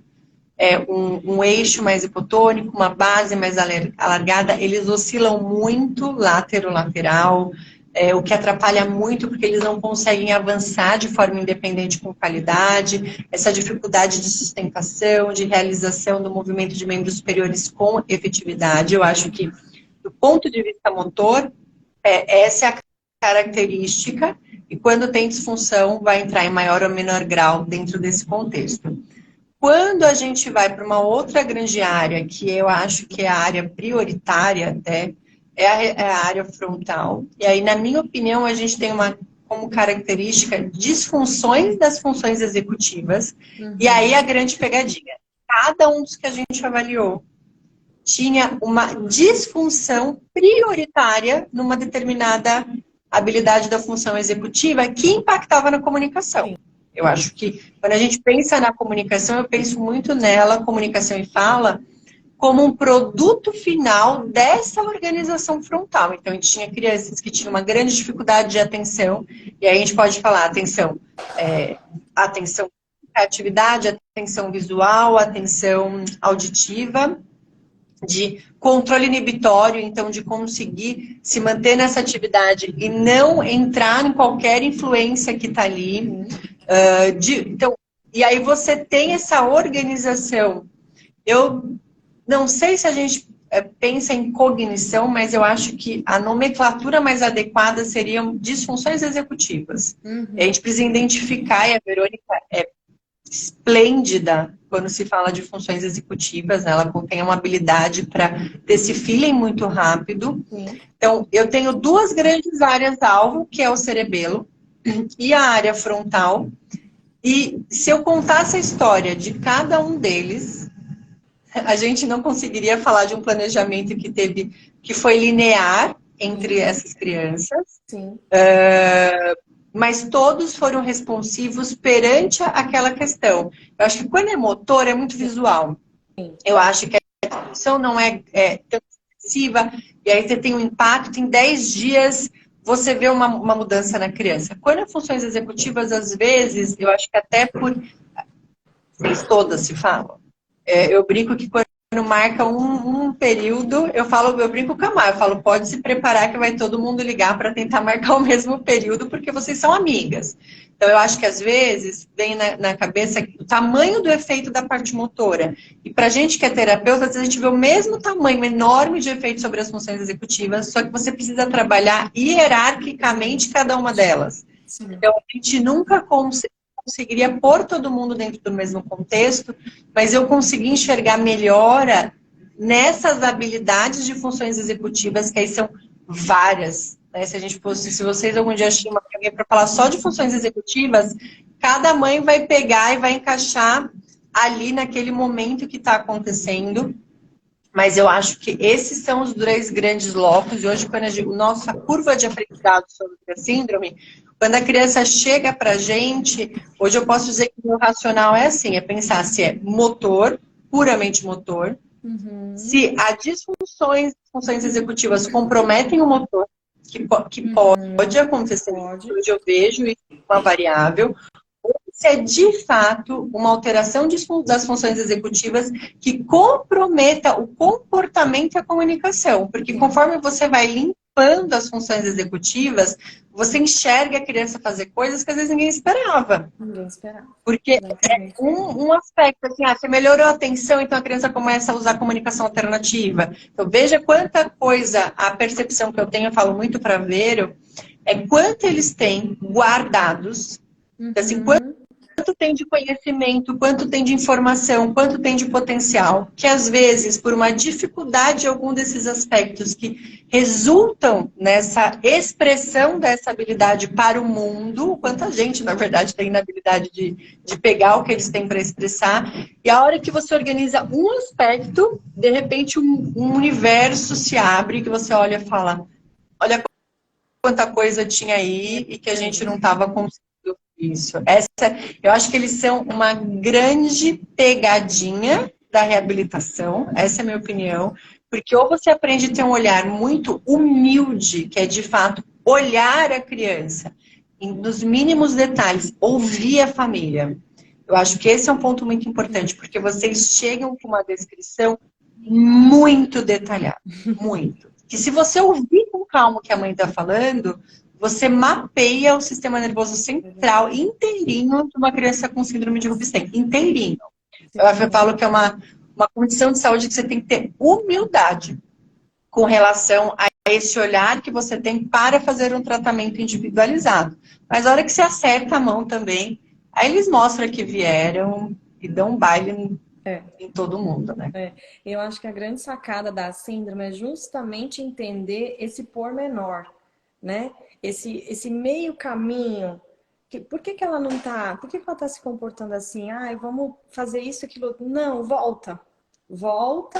É um eixo mais hipotônico, uma base mais alargada, eles oscilam muito lateral, o que atrapalha muito porque eles não conseguem avançar de forma independente com qualidade, essa dificuldade de sustentação, de realização do movimento de membros superiores com efetividade. Eu acho que, do ponto de vista motor, essa é a característica, e quando tem disfunção, vai entrar em maior ou menor grau dentro desse contexto. Quando a gente vai para uma outra grande área, que eu acho que é a área prioritária até, é a área frontal. E aí, na minha opinião, a gente tem como característica disfunções das funções executivas. E aí a grande pegadinha. Cada um dos que a gente avaliou tinha uma disfunção prioritária numa determinada habilidade da função executiva que impactava na comunicação. Sim. Eu acho que quando a gente pensa na comunicação, eu penso muito nela, comunicação e fala, como um produto final dessa organização frontal. Então, a gente tinha crianças que tinham uma grande dificuldade de atenção, e aí a gente pode falar atenção atividade, atenção visual, atenção auditiva, de controle inibitório, então de conseguir se manter nessa atividade e não entrar em qualquer influência que está ali. Então, e aí você tem essa organização. Eu não sei se a gente pensa em cognição, mas eu acho que a nomenclatura mais adequada seriam disfunções executivas. A gente precisa identificar, e a Verônica é esplêndida quando se fala de funções executivas, né? Ela tem uma habilidade para ter esse feeling muito rápido. Sim. Então, eu tenho 2 grandes áreas-alvo, que é o cerebelo e a área frontal. E se eu contasse a história de cada um deles, a gente não conseguiria falar de um planejamento que foi linear entre essas crianças. Sim. Mas todos foram responsivos perante aquela questão. Eu acho que quando é motor, é muito visual. Eu acho que a disfunção não é tão excessiva, e aí você tem um impacto, em 10 dias você vê uma mudança na criança. Quando é funções executivas, às vezes, eu acho que até por... Vocês todas se falam. Eu brinco que quando marca um período, eu brinco com a Mar, eu falo, pode se preparar que vai todo mundo ligar para tentar marcar o mesmo período, porque vocês são amigas. Então, eu acho que às vezes vem na cabeça o tamanho do efeito da parte motora. E para a gente que é terapeuta, às vezes a gente vê o mesmo tamanho enorme de efeito sobre as funções executivas, só que você precisa trabalhar hierarquicamente cada uma delas. Sim. Então, a gente nunca conseguiria pôr todo mundo dentro do mesmo contexto, mas eu consegui enxergar melhora nessas habilidades de funções executivas, que aí são várias. Né? Se vocês algum dia chamam alguém para falar só de funções executivas, cada mãe vai pegar e vai encaixar ali naquele momento que está acontecendo. Mas eu acho que esses são os dois grandes blocos. E hoje, quando nossa curva de aprendizado sobre a síndrome, quando a criança chega para a gente, hoje eu posso dizer que o meu racional é assim, é pensar se é motor, puramente motor, se as funções executivas comprometem o motor, que pode acontecer, hoje eu vejo isso como uma variável, se é de fato uma alteração das funções executivas que comprometa o comportamento e a comunicação. Porque conforme você vai limpando as funções executivas, você enxerga a criança fazer coisas que às vezes ninguém esperava. Ninguém esperava. Porque é um aspecto, assim, você melhorou a atenção, então a criança começa a usar a comunicação alternativa. Então veja quanta coisa, a percepção que eu tenho, eu falo muito para Vero, é quanto eles têm guardados, assim, quanto tem de conhecimento, quanto tem de informação, quanto tem de potencial, que às vezes, por uma dificuldade de algum desses aspectos que resultam nessa expressão dessa habilidade para o mundo, quanta gente, na verdade, tem inabilidade de pegar o que eles têm para expressar, e a hora que você organiza um aspecto, de repente um universo se abre, que você olha e fala, olha quanta coisa tinha aí e que a gente não estava conseguindo. Isso. Eu acho que eles são uma grande pegadinha da reabilitação, essa é a minha opinião, porque ou você aprende a ter um olhar muito humilde, que é de fato olhar a criança nos mínimos detalhes, ouvir a família. Eu acho que esse é um ponto muito importante, porque vocês chegam com uma descrição muito detalhada, muito. Que se você ouvir com calma o que a mãe está falando, você mapeia o sistema nervoso central inteirinho de uma criança com síndrome de Rubinstein. Inteirinho. Eu falo que é uma condição de saúde que você tem que ter humildade com relação a esse olhar que você tem para fazer um tratamento individualizado. Mas a hora que você acerta a mão também, aí eles mostram que vieram e dão um baile em todo mundo, né? Eu acho que a grande sacada da síndrome é justamente entender esse pormenor, né? Esse meio caminho. Por que ela não tá? Por que ela tá se comportando assim? Ai, vamos fazer isso, aquilo. Não, volta. Volta.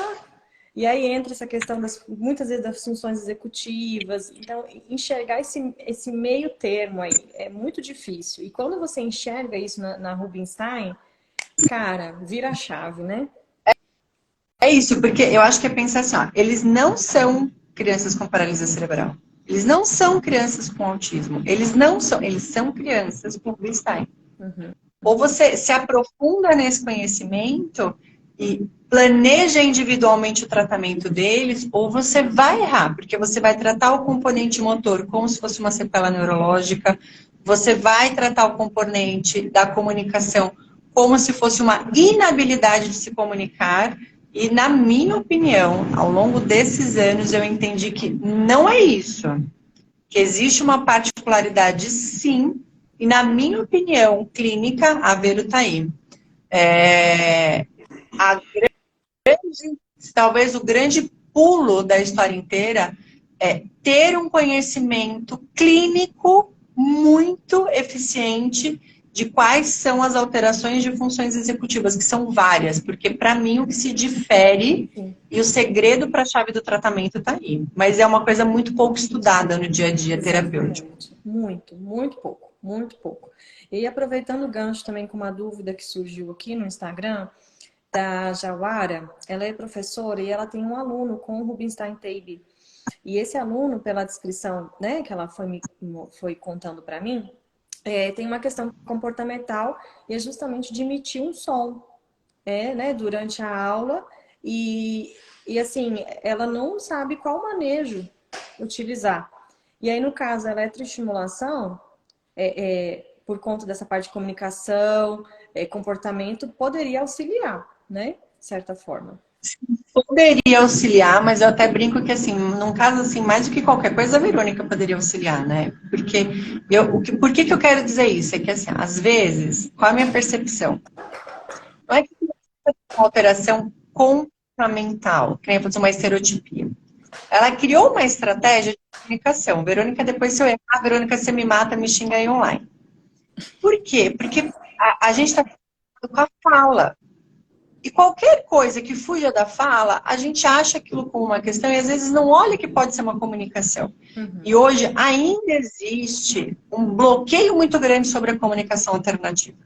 E aí entra essa questão muitas vezes das funções executivas. Então, enxergar esse meio termo aí é muito difícil. E quando você enxerga isso na Rubinstein, cara, vira a chave, né? É isso, porque eu acho que é pensar assim, ó, eles não são crianças com paralisia cerebral. Eles não são crianças com autismo. Eles são crianças com Rubinstein. Ou você se aprofunda nesse conhecimento e planeja individualmente o tratamento deles, ou você vai errar, porque você vai tratar o componente motor como se fosse uma sequela neurológica, você vai tratar o componente da comunicação como se fosse uma inabilidade de se comunicar. E, na minha opinião, ao longo desses anos, eu entendi que não é isso. Que existe uma particularidade, sim, e, na minha opinião clínica, a Vero está aí. Talvez o grande pulo da história inteira é ter um conhecimento clínico muito eficiente de quais são as alterações de funções executivas, que são várias, porque para mim o que se difere e o segredo para a chave do tratamento está aí. Mas é uma coisa muito pouco estudada no dia a dia terapêutico. Muito, muito pouco, muito pouco. E aproveitando o gancho também com uma dúvida que surgiu aqui no Instagram, da Jawara, ela é professora e ela tem um aluno com Rubinstein Table. E esse aluno, pela descrição, né, que ela foi contando para mim, tem uma questão comportamental e é justamente de emitir um som, né, durante a aula e assim, ela não sabe qual manejo utilizar. E aí, no caso, a eletroestimulação, por conta dessa parte de comunicação, comportamento, poderia auxiliar, né, de certa forma. Poderia auxiliar, mas eu até brinco que, assim, num caso assim, mais do que qualquer coisa, a Verônica poderia auxiliar, né? Porque, por que eu quero dizer isso? É que, assim, às vezes, qual a minha percepção? Não é que tem uma alteração comportamental, que nem eu uma estereotipia. Ela criou uma estratégia de comunicação. Verônica, depois se eu errar, Verônica, você me mata, me xinga aí online. Por quê? Porque a gente está com a fala. E qualquer coisa que fuja da fala, a gente acha aquilo como uma questão e às vezes não olha que pode ser uma comunicação. E hoje ainda existe um bloqueio muito grande sobre a comunicação alternativa.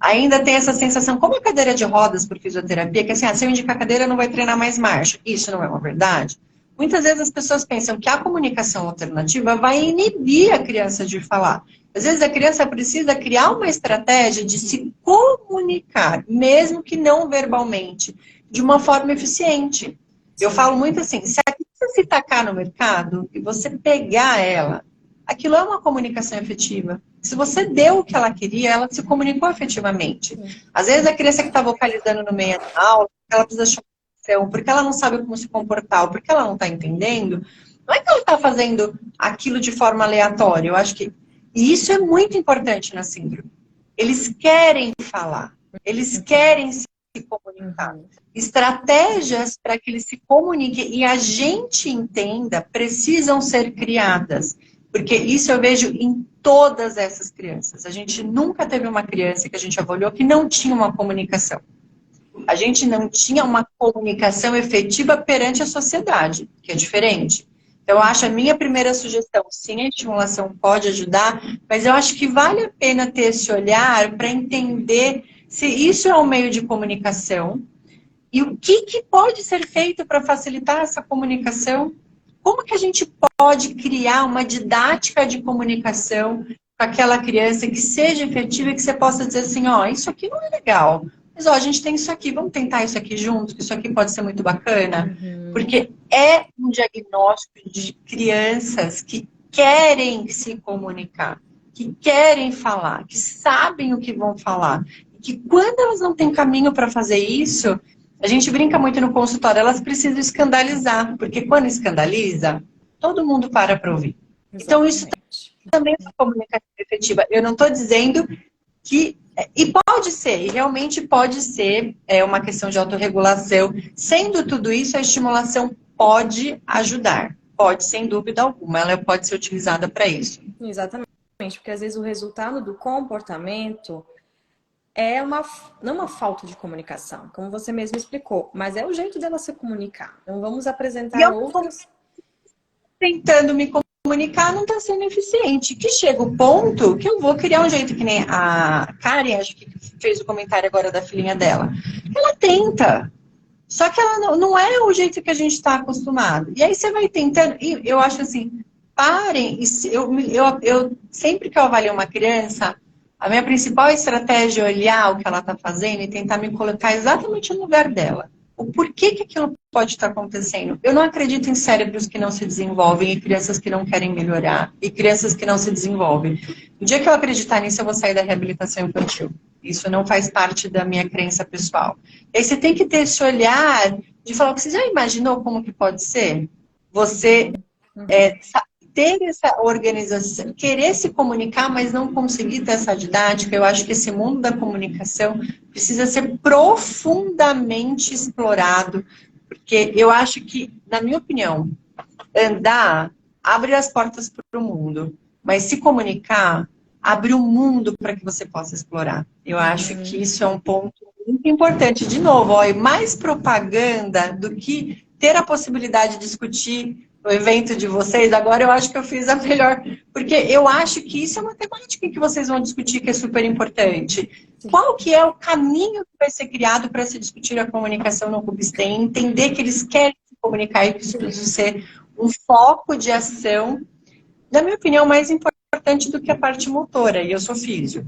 Ainda tem essa sensação, como a cadeira de rodas por fisioterapia, que assim, se eu indicar a cadeira não vai treinar mais marcha. Isso não é uma verdade. Muitas vezes as pessoas pensam que a comunicação alternativa vai inibir a criança de falar. Às vezes a criança precisa criar uma estratégia de se comunicar, mesmo que não verbalmente, de uma forma eficiente. Eu falo muito assim, se a criança se tacar no mercado e você pegar ela, aquilo é uma comunicação efetiva. Se você deu o que ela queria, ela se comunicou efetivamente. Às vezes a criança que está vocalizando no meio da aula, ela precisa chamar atenção, porque ela não sabe como se comportar, ou porque ela não está entendendo, não é que ela está fazendo aquilo de forma aleatória. Eu acho que isso é muito importante na síndrome. Eles querem falar, eles querem se comunicar. Estratégias para que eles se comuniquem e a gente entenda precisam ser criadas. Porque isso eu vejo em todas essas crianças. A gente nunca teve uma criança que a gente avaliou que não tinha uma comunicação. A gente não tinha uma comunicação efetiva perante a sociedade, que é diferente. Então, eu acho a minha primeira sugestão, sim, a estimulação pode ajudar, mas eu acho que vale a pena ter esse olhar para entender se isso é um meio de comunicação e o que pode ser feito para facilitar essa comunicação. Como que a gente pode criar uma didática de comunicação com aquela criança que seja efetiva e que você possa dizer assim, ó, isso aqui não é legal, mas ó, a gente tem isso aqui, vamos tentar isso aqui juntos, que isso aqui pode ser muito bacana. Porque é um diagnóstico de crianças que querem se comunicar, que querem falar, que sabem o que vão falar. E que quando elas não têm caminho para fazer isso, a gente brinca muito no consultório, elas precisam escandalizar, porque quando escandaliza, todo mundo para ouvir. Exatamente. Então, isso também é uma comunicação efetiva. Eu não estou dizendo que... E pode ser, e realmente pode ser uma questão de autorregulação. Sendo tudo isso, a estimulação pode ajudar. Pode, sem dúvida alguma. Ela pode ser utilizada para isso. Exatamente, porque às vezes o resultado do comportamento não uma falta de comunicação, como você mesmo explicou, mas é o jeito dela se comunicar. Então vamos apresentar outras... Tentando me comunicar não está sendo eficiente. Que chega o ponto que eu vou criar um jeito, que nem a Karen, acho que fez o comentário agora da filhinha dela. Ela tenta, só que ela não é o jeito que a gente está acostumado. E aí você vai tentando, e eu acho assim, parem, eu sempre que eu avalio uma criança, a minha principal estratégia é olhar o que ela está fazendo e tentar me colocar exatamente no lugar dela. O porquê que aquilo pode estar acontecendo. Eu não acredito em cérebros que não se desenvolvem e crianças que não querem melhorar e crianças que não se desenvolvem. No dia que eu acreditar nisso, eu vou sair da reabilitação infantil. Isso não faz parte da minha crença pessoal. E aí você tem que ter esse olhar de falar, você já imaginou como que pode ser? Você ter essa organização, querer se comunicar, mas não conseguir ter essa didática. Eu acho que esse mundo da comunicação precisa ser profundamente explorado, porque eu acho que, na minha opinião, andar abre as portas para o mundo, mas se comunicar abre o mundo para que você possa explorar. Eu acho que isso é um ponto muito importante. De novo, ó, mais propaganda do que ter a possibilidade de discutir no evento de vocês. Agora eu acho que eu fiz a melhor, porque eu acho que isso é uma temática que vocês vão discutir que é super importante. Qual que é o caminho que vai ser criado para se discutir a comunicação no Rubinstein, entender que eles querem se comunicar e que isso precisa ser um foco de ação, na minha opinião, mais importante do que a parte motora, e eu sou físio.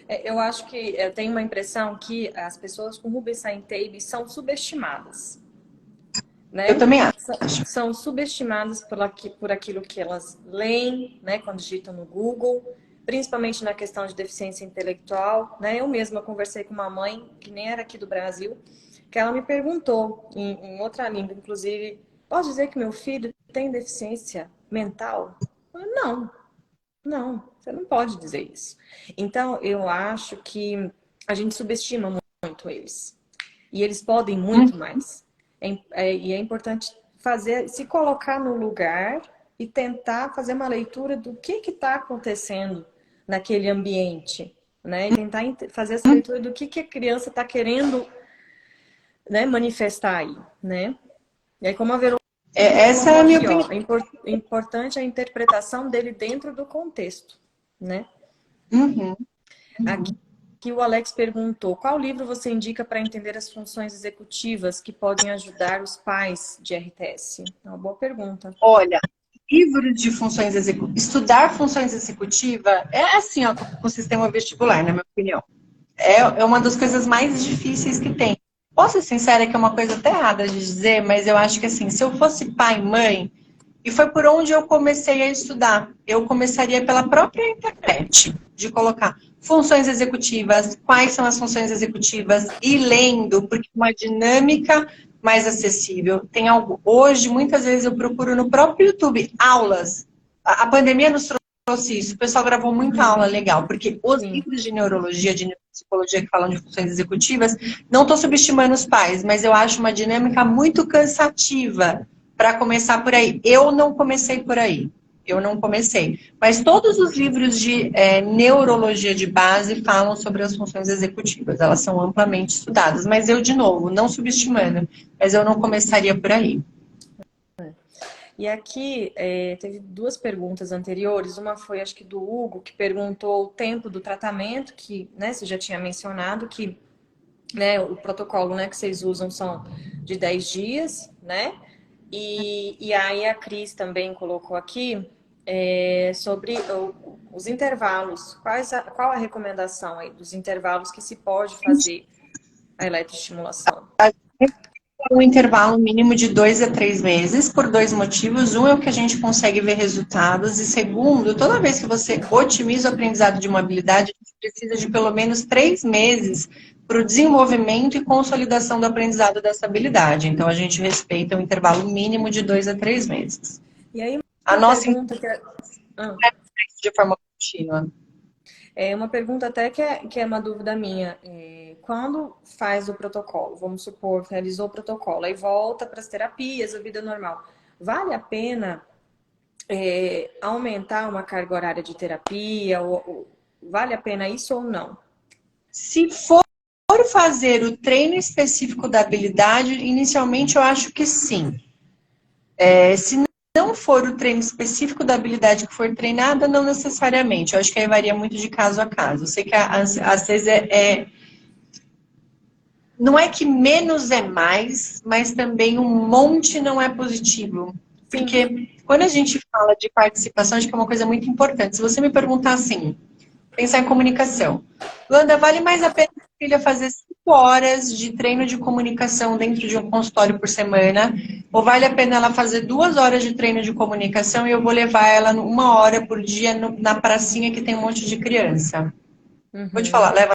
Eu acho que eu tenho uma impressão que as pessoas com Rubinstein Tabes são subestimadas. Né? Eu também acho. São subestimadas por aquilo que elas leem, né, quando digitam no Google, principalmente na questão de deficiência intelectual. Né? Eu mesma conversei com uma mãe, que nem era aqui do Brasil, que ela me perguntou, em outra língua, inclusive, posso dizer que meu filho tem deficiência mental? Eu falei, não, você não pode dizer isso. Então, eu acho que a gente subestima muito eles. E eles podem muito mais. E é importante se colocar no lugar e tentar fazer uma leitura do que está acontecendo naquele ambiente. né? E tentar fazer essa leitura do que a criança está querendo, né, manifestar aí, né? E aí, como a Verônica Essa é colocou a minha aqui, ó, opinião. importante a interpretação dele dentro do contexto, né? Uhum, Aqui uhum. o Alex perguntou, qual livro você indica para entender as funções executivas que podem ajudar os pais de RTS? É uma boa pergunta. Olha, livros de funções executivas, estudar funções executivas é assim, ó, com o sistema vestibular, na minha opinião. É uma das coisas mais difíceis que tem. Posso ser sincera que é uma coisa até errada de dizer, mas eu acho que assim, se eu fosse pai e mãe, e foi por onde eu comecei a estudar, eu começaria pela própria internet, de colocar funções executivas, quais são as funções executivas, e lendo, porque uma dinâmica mais acessível. Tem algo, hoje, muitas vezes eu procuro no próprio YouTube aulas. A pandemia nos trouxe isso, o pessoal gravou muita aula legal, porque os Sim. livros de neurologia, de psicologia que falam de funções executivas, não estou subestimando os pais, mas eu acho uma dinâmica muito cansativa para começar por aí. Eu não comecei por aí. Eu não comecei. Mas todos os livros de neurologia de base falam sobre as funções executivas. Elas são amplamente estudadas. Mas eu, de novo, não subestimando, mas eu não começaria por aí. E aqui teve duas perguntas anteriores. Uma foi, acho que do Hugo, que perguntou o tempo do tratamento, que, né, você já tinha mencionado que, né, o protocolo, né, que vocês usam são de 10 dias, né? E aí a Cris também colocou aqui sobre os intervalos. Qual a recomendação aí dos intervalos que se pode fazer a eletroestimulação? Um intervalo mínimo de 2 a 3 meses, por dois motivos. Um é o que a gente consegue ver resultados, e segundo, toda vez que você otimiza o aprendizado de uma habilidade, você precisa de pelo menos 3 meses para o desenvolvimento e consolidação do aprendizado dessa habilidade. Então, a gente respeita um intervalo mínimo de 2 a 3 meses. E aí A uma nossa pergunta que ah, de forma contínua. uma pergunta até que é uma dúvida minha. Quando faz o protocolo, vamos supor, realizou o protocolo, aí volta para as terapias, a vida normal. Vale a pena aumentar uma carga horária de terapia? Vale a pena isso ou não? Se for fazer o treino específico da habilidade, inicialmente eu acho que sim. Se não for o treino específico da habilidade que for treinada, não necessariamente. Eu acho que aí varia muito de caso a caso. Eu sei que às vezes não é que menos é mais, mas também um monte não é positivo. Sim, Porque quando a gente fala de participação, acho que é uma coisa muito importante. Se você me perguntar assim, pensar em comunicação. Luanda, vale mais a pena a filha fazer 5 horas de treino de comunicação dentro de um consultório por semana? Ou vale a pena ela fazer 2 horas de treino de comunicação e eu vou levar ela 1 hora por dia na pracinha que tem um monte de criança? Vou te falar, uhum, leva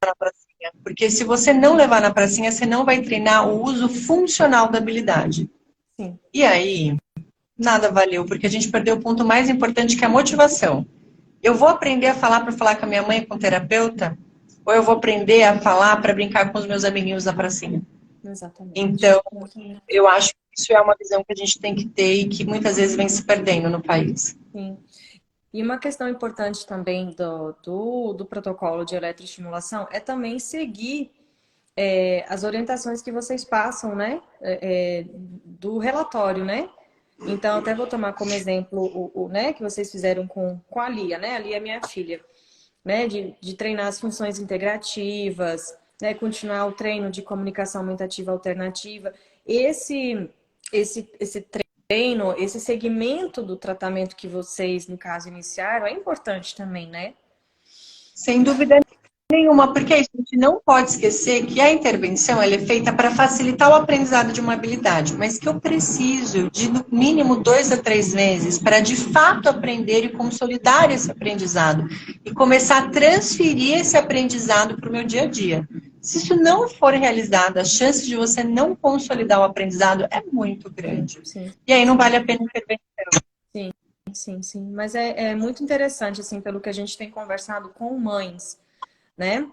na pracinha. Porque se você não levar na pracinha, você não vai treinar o uso funcional da habilidade. sim. E aí, nada valeu, porque a gente perdeu o ponto mais importante, que é a motivação. Eu vou aprender a falar para falar com a minha mãe, com o terapeuta? Ou eu vou aprender a falar para brincar com os meus amiguinhos da pracinha? Então, Exatamente. Exatamente. eu acho que isso é uma visão que a gente tem que ter e que muitas vezes vem se perdendo no país. Sim. E uma questão importante também do protocolo de eletroestimulação é também seguir as orientações que vocês passam, né? Do relatório, né? Então, até vou tomar como exemplo né, que vocês fizeram com a Lia, né? A Lia é minha filha, né? De treinar as funções integrativas, né? Continuar o treino de comunicação aumentativa alternativa. Esse treino, esse segmento do tratamento que vocês, no caso, iniciaram, é importante também, né? Sem dúvida nenhuma, porque a gente não pode esquecer que a intervenção ela é feita para facilitar o aprendizado de uma habilidade, mas que eu preciso de no mínimo 2 a 3 meses para de fato aprender e consolidar esse aprendizado e começar a transferir esse aprendizado para o meu dia a dia. Se isso não for realizado, a chance de você não consolidar o aprendizado é muito Sim, grande. sim, E aí não sim, vale a pena intervenção. sim, sim, sim. Mas é muito interessante, assim, pelo que a gente tem conversado com mães, né?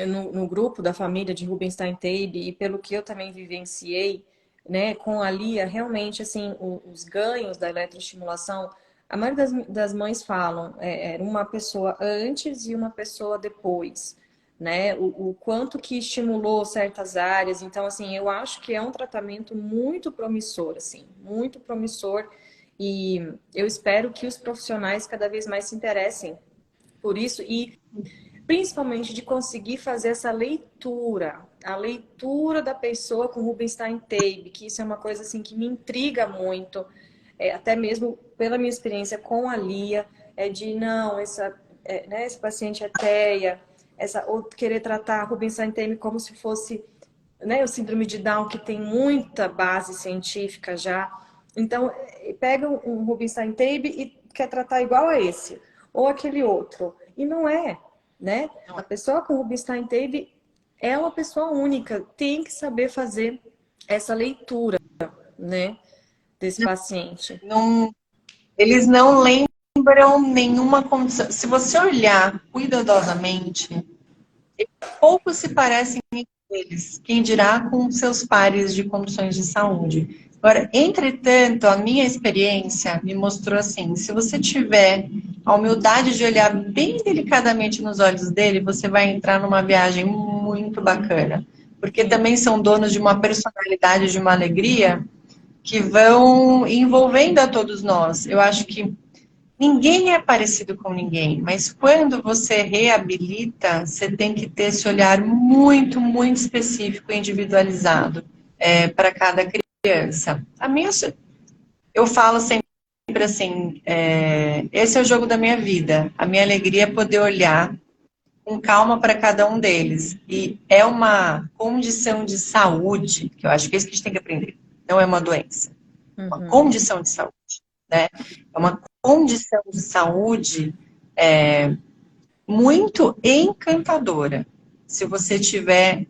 No grupo da família de Rubinstein Taube e pelo que eu também vivenciei, né, com a Lia, realmente, assim, os ganhos da eletroestimulação A maioria das mães falam, era uma pessoa antes e uma pessoa depois, né? O quanto que estimulou certas áreas. Então, assim, eu acho que é um tratamento muito promissor, assim, muito promissor. E eu espero que os profissionais cada vez mais se interessem por isso e principalmente de conseguir fazer essa leitura, a leitura da pessoa com Rubinstein Tape, que isso é uma coisa assim que me intriga muito, até mesmo pela minha experiência com a Lia, de não, né, esse paciente é TEA, ou querer tratar a Rubinstein Tape como se fosse, né, o síndrome de Down, que tem muita base científica já. Então, pega um Rubinstein Tape e quer tratar igual a esse, ou aquele outro. E não é, né? A pessoa com Rubinstein Tape é uma pessoa única, tem que saber fazer essa leitura, né, desse paciente. Não, eles não lembram nenhuma condição. Se você olhar cuidadosamente, poucos se parecem entre eles, quem dirá com seus pares de condições de saúde. Agora, entretanto, a minha experiência me mostrou assim, se você tiver a humildade de olhar bem delicadamente nos olhos dele, você vai entrar numa viagem muito bacana. Porque também são donos de uma personalidade, de uma alegria, que vão envolvendo a todos nós. Eu acho que ninguém é parecido com ninguém, mas quando você reabilita, você tem que ter esse olhar muito, muito específico e individualizado para cada criança. Eu falo sempre assim, esse é o jogo da minha vida. A minha alegria é poder olhar com calma para cada um deles. E é uma condição de saúde, que eu acho que é isso que a gente tem que aprender. Não é uma doença, é uma condição de saúde, né? É uma condição de saúde muito encantadora. Se você tiver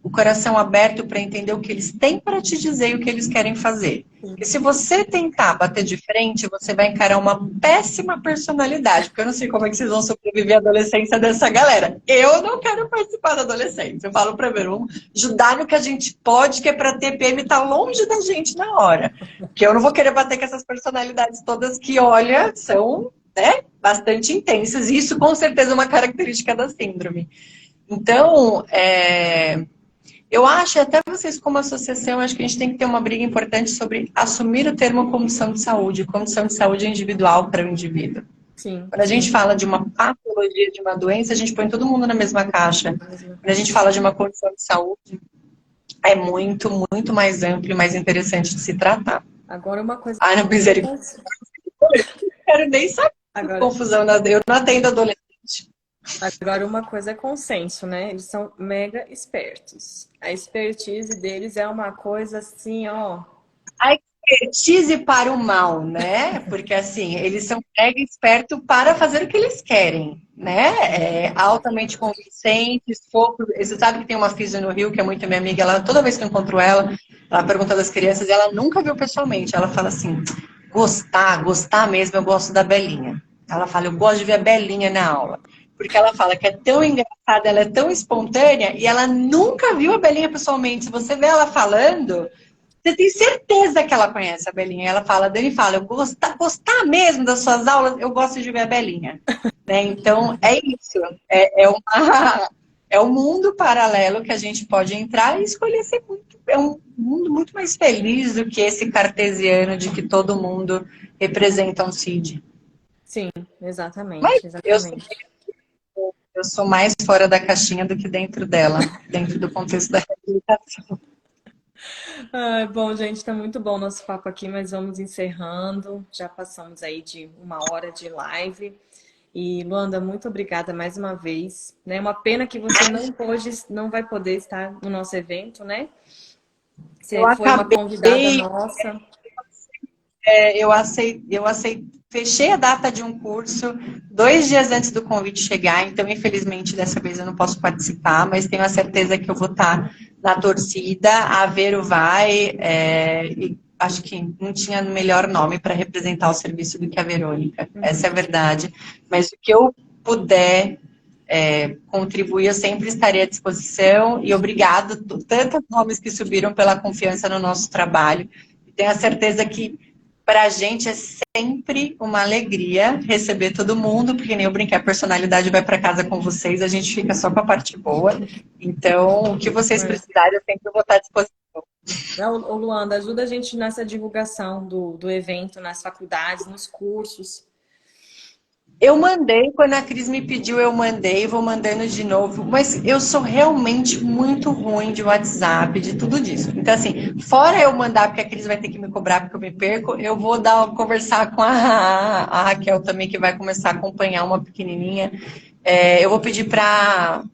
o coração aberto para entender o que eles têm para te dizer e o que eles querem fazer. Porque se você tentar bater de frente, você vai encarar uma péssima personalidade. Porque eu não sei como é que vocês vão sobreviver à adolescência dessa galera. Eu não quero participar da adolescência. Eu falo para vamos ajudar no que a gente pode, que é para TPM estar longe da gente na hora. Porque eu não vou querer bater com essas personalidades todas que, olha, são, né, bastante intensas. E isso, com certeza, é uma característica da síndrome. Então, eu acho, até vocês como associação, acho que a gente tem que ter uma briga importante sobre assumir o termo condição de saúde. Condição de saúde é individual para o indivíduo. Sim. Quando a gente fala de uma patologia, de uma doença, a gente põe todo mundo na mesma caixa. Quando a gente fala de uma condição de saúde, é muito, muito mais amplo e mais interessante de se tratar. Agora uma coisa... Ai, não, misericórdia. Não quero nem saber. Agora... confusão. Eu não atendo adolescente. Agora, uma coisa é consenso, né? Eles são mega espertos. A expertise deles é uma coisa assim, ó... A expertise para o mal, né? Porque, assim, eles são mega espertos para fazer o que eles querem, né? Altamente convincentes, fofo. Você sabe que tem uma física no Rio, que é muito minha amiga, ela, toda vez que eu encontro ela pergunta das crianças, ela nunca viu pessoalmente. Ela fala assim, gostar mesmo, eu gosto da Belinha. Ela fala, eu gosto de ver a Belinha na aula. Porque ela fala que é tão engraçada, ela é tão espontânea, e ela nunca viu a Belinha pessoalmente. Se você vê ela falando, você tem certeza que ela conhece a Belinha. Ela fala, Dani fala, eu gostar mesmo das suas aulas, eu gosto de ver a Belinha. Né? Então, é isso. É um mundo paralelo que a gente pode entrar e escolher ser um mundo muito mais feliz do que esse cartesiano de que todo mundo representa um CID. Sim, exatamente. Mas exatamente. Eu sou mais fora da caixinha do que dentro dela, dentro do contexto da reabilitação. Bom, gente, está muito bom o nosso papo aqui, mas vamos encerrando. Já passamos aí de 1 hora de live. E, Luanda, muito obrigada mais uma vez. É uma pena que você não vai poder estar no nosso evento, né? Você foi uma convidada nossa. Eu aceitei, fechei a data de um curso 2 dias antes do convite chegar, então, infelizmente, dessa vez eu não posso participar, mas tenho a certeza que eu vou estar na torcida. A Vero vai, e acho que não tinha melhor nome para representar o serviço do que a Verônica, essa é a verdade. Mas o que eu puder contribuir, eu sempre estarei à disposição, e obrigado tantos nomes que subiram pela confiança no nosso trabalho. Tenho a certeza que Para a gente é sempre uma alegria receber todo mundo, porque nem eu brinquei, a personalidade vai para casa com vocês, a gente fica só com a parte boa. Então, o que vocês precisarem, eu sempre vou estar à disposição. Ô, Luanda, ajuda a gente nessa divulgação do evento, nas faculdades, nos cursos. Eu mandei, quando a Cris me pediu, eu mandei, vou mandando de novo, mas eu sou realmente muito ruim de WhatsApp, de tudo disso. Então, assim, fora eu mandar, porque a Cris vai ter que me cobrar porque eu me perco, eu vou conversar com a Raquel também, que vai começar a acompanhar uma pequenininha. Eu vou pedir para.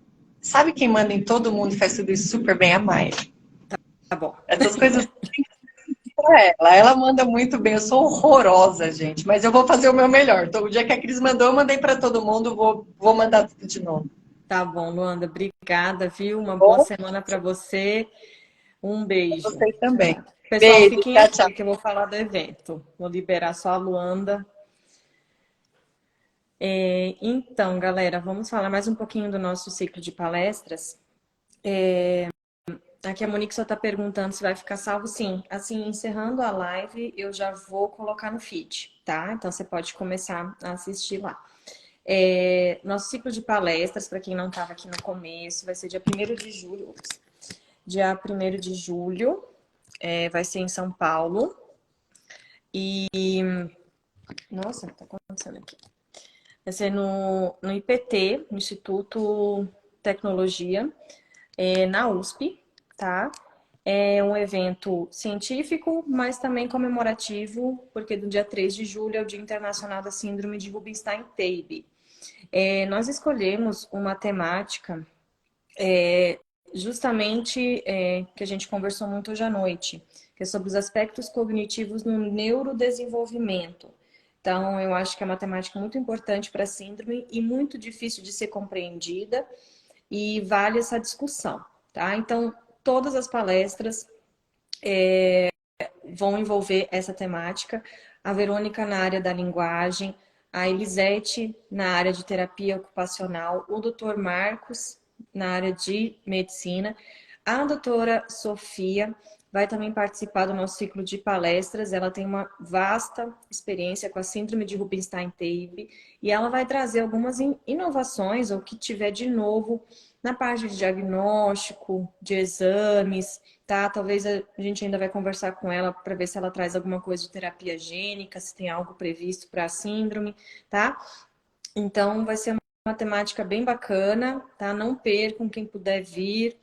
Sabe quem manda em todo mundo e faz tudo isso super bem? A Maia. Tá bom. Essas coisas pra ela. Ela manda muito bem. Eu sou horrorosa, gente, mas eu vou fazer o meu melhor. Então, o dia que a Cris mandou, eu mandei para todo mundo. Vou mandar tudo de novo. Tá bom, Luanda, obrigada, viu? Uma boa Bom, semana para você. Um beijo. vocês também. Pessoal, Beijo, fiquem tchau, tchau. aqui que eu vou falar do evento. Vou liberar só a Luanda. Então, galera, vamos falar mais um pouquinho do nosso ciclo de palestras. Aqui a Monique só está perguntando se vai ficar salvo. Sim, assim, encerrando a live, eu já vou colocar no feed, tá? Então, você pode começar a assistir lá. Nosso ciclo de palestras, para quem não estava aqui no começo, vai ser dia 1º de julho. Dia 1º de julho, vai ser em São Paulo. E... Nossa, o que tá acontecendo aqui? Vai ser no IPT, no Instituto Tecnologia, na USP, tá? É um evento científico, mas também comemorativo, porque do dia 3 de julho é o Dia Internacional da Síndrome de Rubinstein-Teibe. Nós escolhemos uma temática justamente que a gente conversou muito hoje à noite, que é sobre os aspectos cognitivos no neurodesenvolvimento. Então, eu acho que é uma temática muito importante para a síndrome e muito difícil de ser compreendida e vale essa discussão, tá? Então, todas as palestras vão envolver essa temática. A Verônica na área da linguagem, a Elisete na área de terapia ocupacional, o Dr. Marcos na área de medicina, a doutora Sofia vai também participar do nosso ciclo de palestras. Ela tem uma vasta experiência com a síndrome de Rubinstein-Teibe e ela vai trazer algumas inovações, ou que tiver de novo, na parte de diagnóstico, de exames, tá? Talvez a gente ainda vai conversar com ela para ver se ela traz alguma coisa de terapia gênica, se tem algo previsto para a síndrome, tá? Então, vai ser uma temática bem bacana, tá? Não percam, quem puder vir.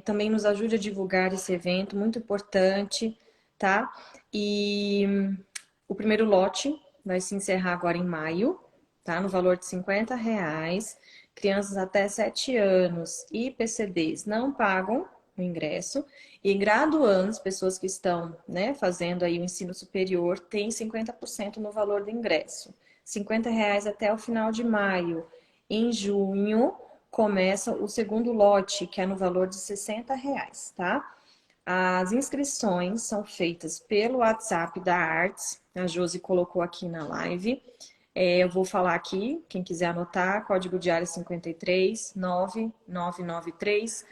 Também nos ajude a divulgar esse evento, muito importante, tá? E o primeiro lote vai se encerrar agora em maio, tá? No valor de R$ 50. Crianças até 7 anos e PCDs não pagam o ingresso. E graduandos, pessoas que estão, né, fazendo aí o ensino superior, tem 50% no valor do ingresso. R$ 50 até o final de maio. Em junho, começa o segundo lote, que é no valor de R$ 60, tá? As inscrições são feitas pelo WhatsApp da Arts. A Josi colocou aqui na live. Eu vou falar aqui, quem quiser anotar, código de área 53 9993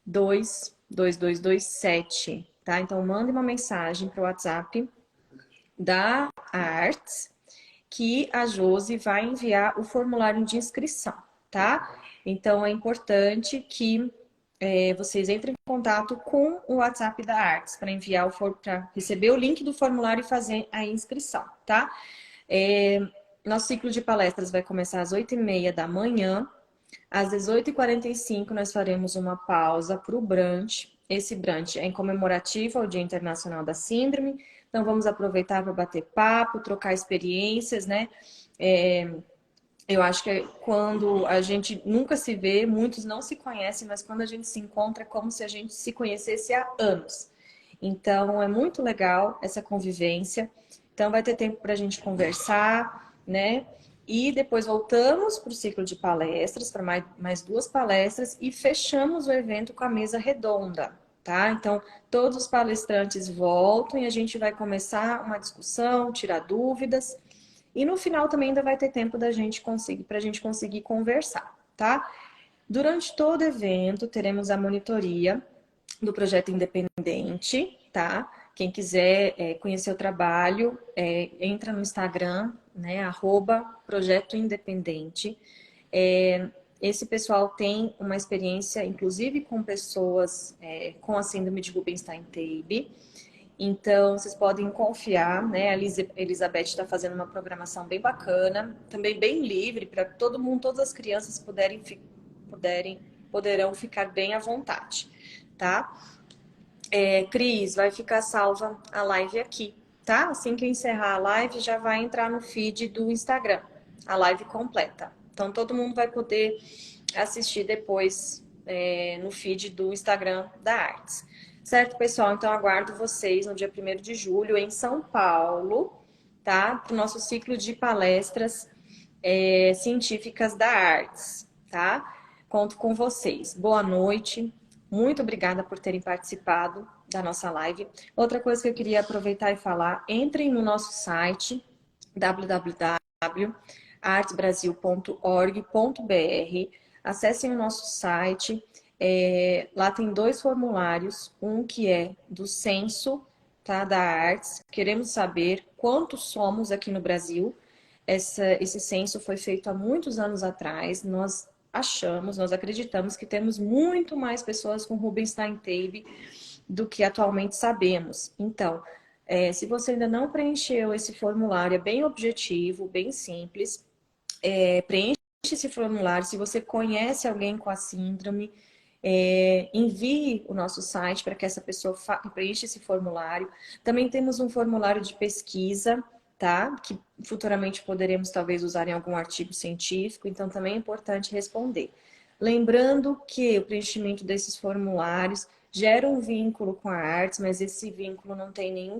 22227, tá? Então, mande uma mensagem para o WhatsApp da Arts, que a Josi vai enviar o formulário de inscrição, tá? Então, é importante que vocês entrem em contato com o WhatsApp da Arts para para receber o link do formulário e fazer a inscrição, tá? Nosso ciclo de palestras vai começar às 8h30 da manhã. Às 18h45 nós faremos uma pausa para o brunch. Esse brunch é em comemorativo ao Dia Internacional da Síndrome. Então, vamos aproveitar para bater papo, trocar experiências, né? Eu acho que quando a gente nunca se vê, muitos não se conhecem, mas quando a gente se encontra é como se a gente se conhecesse há anos. Então, é muito legal essa convivência. Então, vai ter tempo para a gente conversar, né? E depois voltamos para o ciclo de palestras, para mais 2 palestras, e fechamos o evento com a mesa redonda, tá? Então, todos os palestrantes voltam e a gente vai começar uma discussão, tirar dúvidas. E no final também ainda vai ter tempo para a gente conseguir conversar, tá? Durante todo o evento, teremos a monitoria do projeto independente, tá? Quem quiser conhecer o trabalho, entra no Instagram, né, @Projeto Independente. Esse pessoal tem uma experiência, inclusive com pessoas com a síndrome de Rubinstein-Taube. Então, vocês podem confiar, né? A Elizabeth está fazendo uma programação bem bacana, também bem livre, para todo mundo, todas as crianças poderão ficar bem à vontade, tá? Cris, vai ficar salva a live aqui, tá? Assim que eu encerrar a live, já vai entrar no feed do Instagram, a live completa. Então, todo mundo vai poder assistir depois no feed do Instagram da Arts. Certo, pessoal? Então, aguardo vocês no dia 1º de julho em São Paulo, tá? Para o nosso ciclo de palestras científicas da Arts, tá? Conto com vocês. Boa noite. Muito obrigada por terem participado da nossa live. Outra coisa que eu queria aproveitar e falar, entrem no nosso site www.artsbrasil.org.br, acessem o nosso site, lá tem 2 formulários, um que é do censo, tá, da Arts. Queremos saber quantos somos aqui no Brasil. Esse censo foi feito há muitos anos atrás. Nós acreditamos que temos muito mais pessoas com Rubinstein-Taube do que atualmente sabemos. Então, se você ainda não preencheu esse formulário, é bem objetivo, bem simples, preenche esse formulário. Se você conhece alguém com a síndrome, envie o nosso site para que essa pessoa preencha esse formulário. Também temos um formulário de pesquisa, tá? Que futuramente poderemos talvez usar em algum artigo científico, então também é importante responder. Lembrando que o preenchimento desses formulários gera um vínculo com a Arts, mas esse vínculo não tem nenhum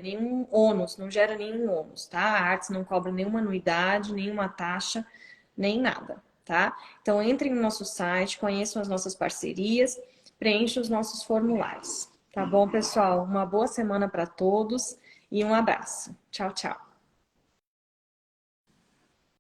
nenhum ônus, não gera nenhum ônus, tá? A Arts não cobra nenhuma anuidade, nenhuma taxa, nem nada, tá? Então entrem no nosso site, conheçam as nossas parcerias, preencham os nossos formulários. Tá bom, pessoal? Uma boa semana para todos e um abraço. Tchau, tchau.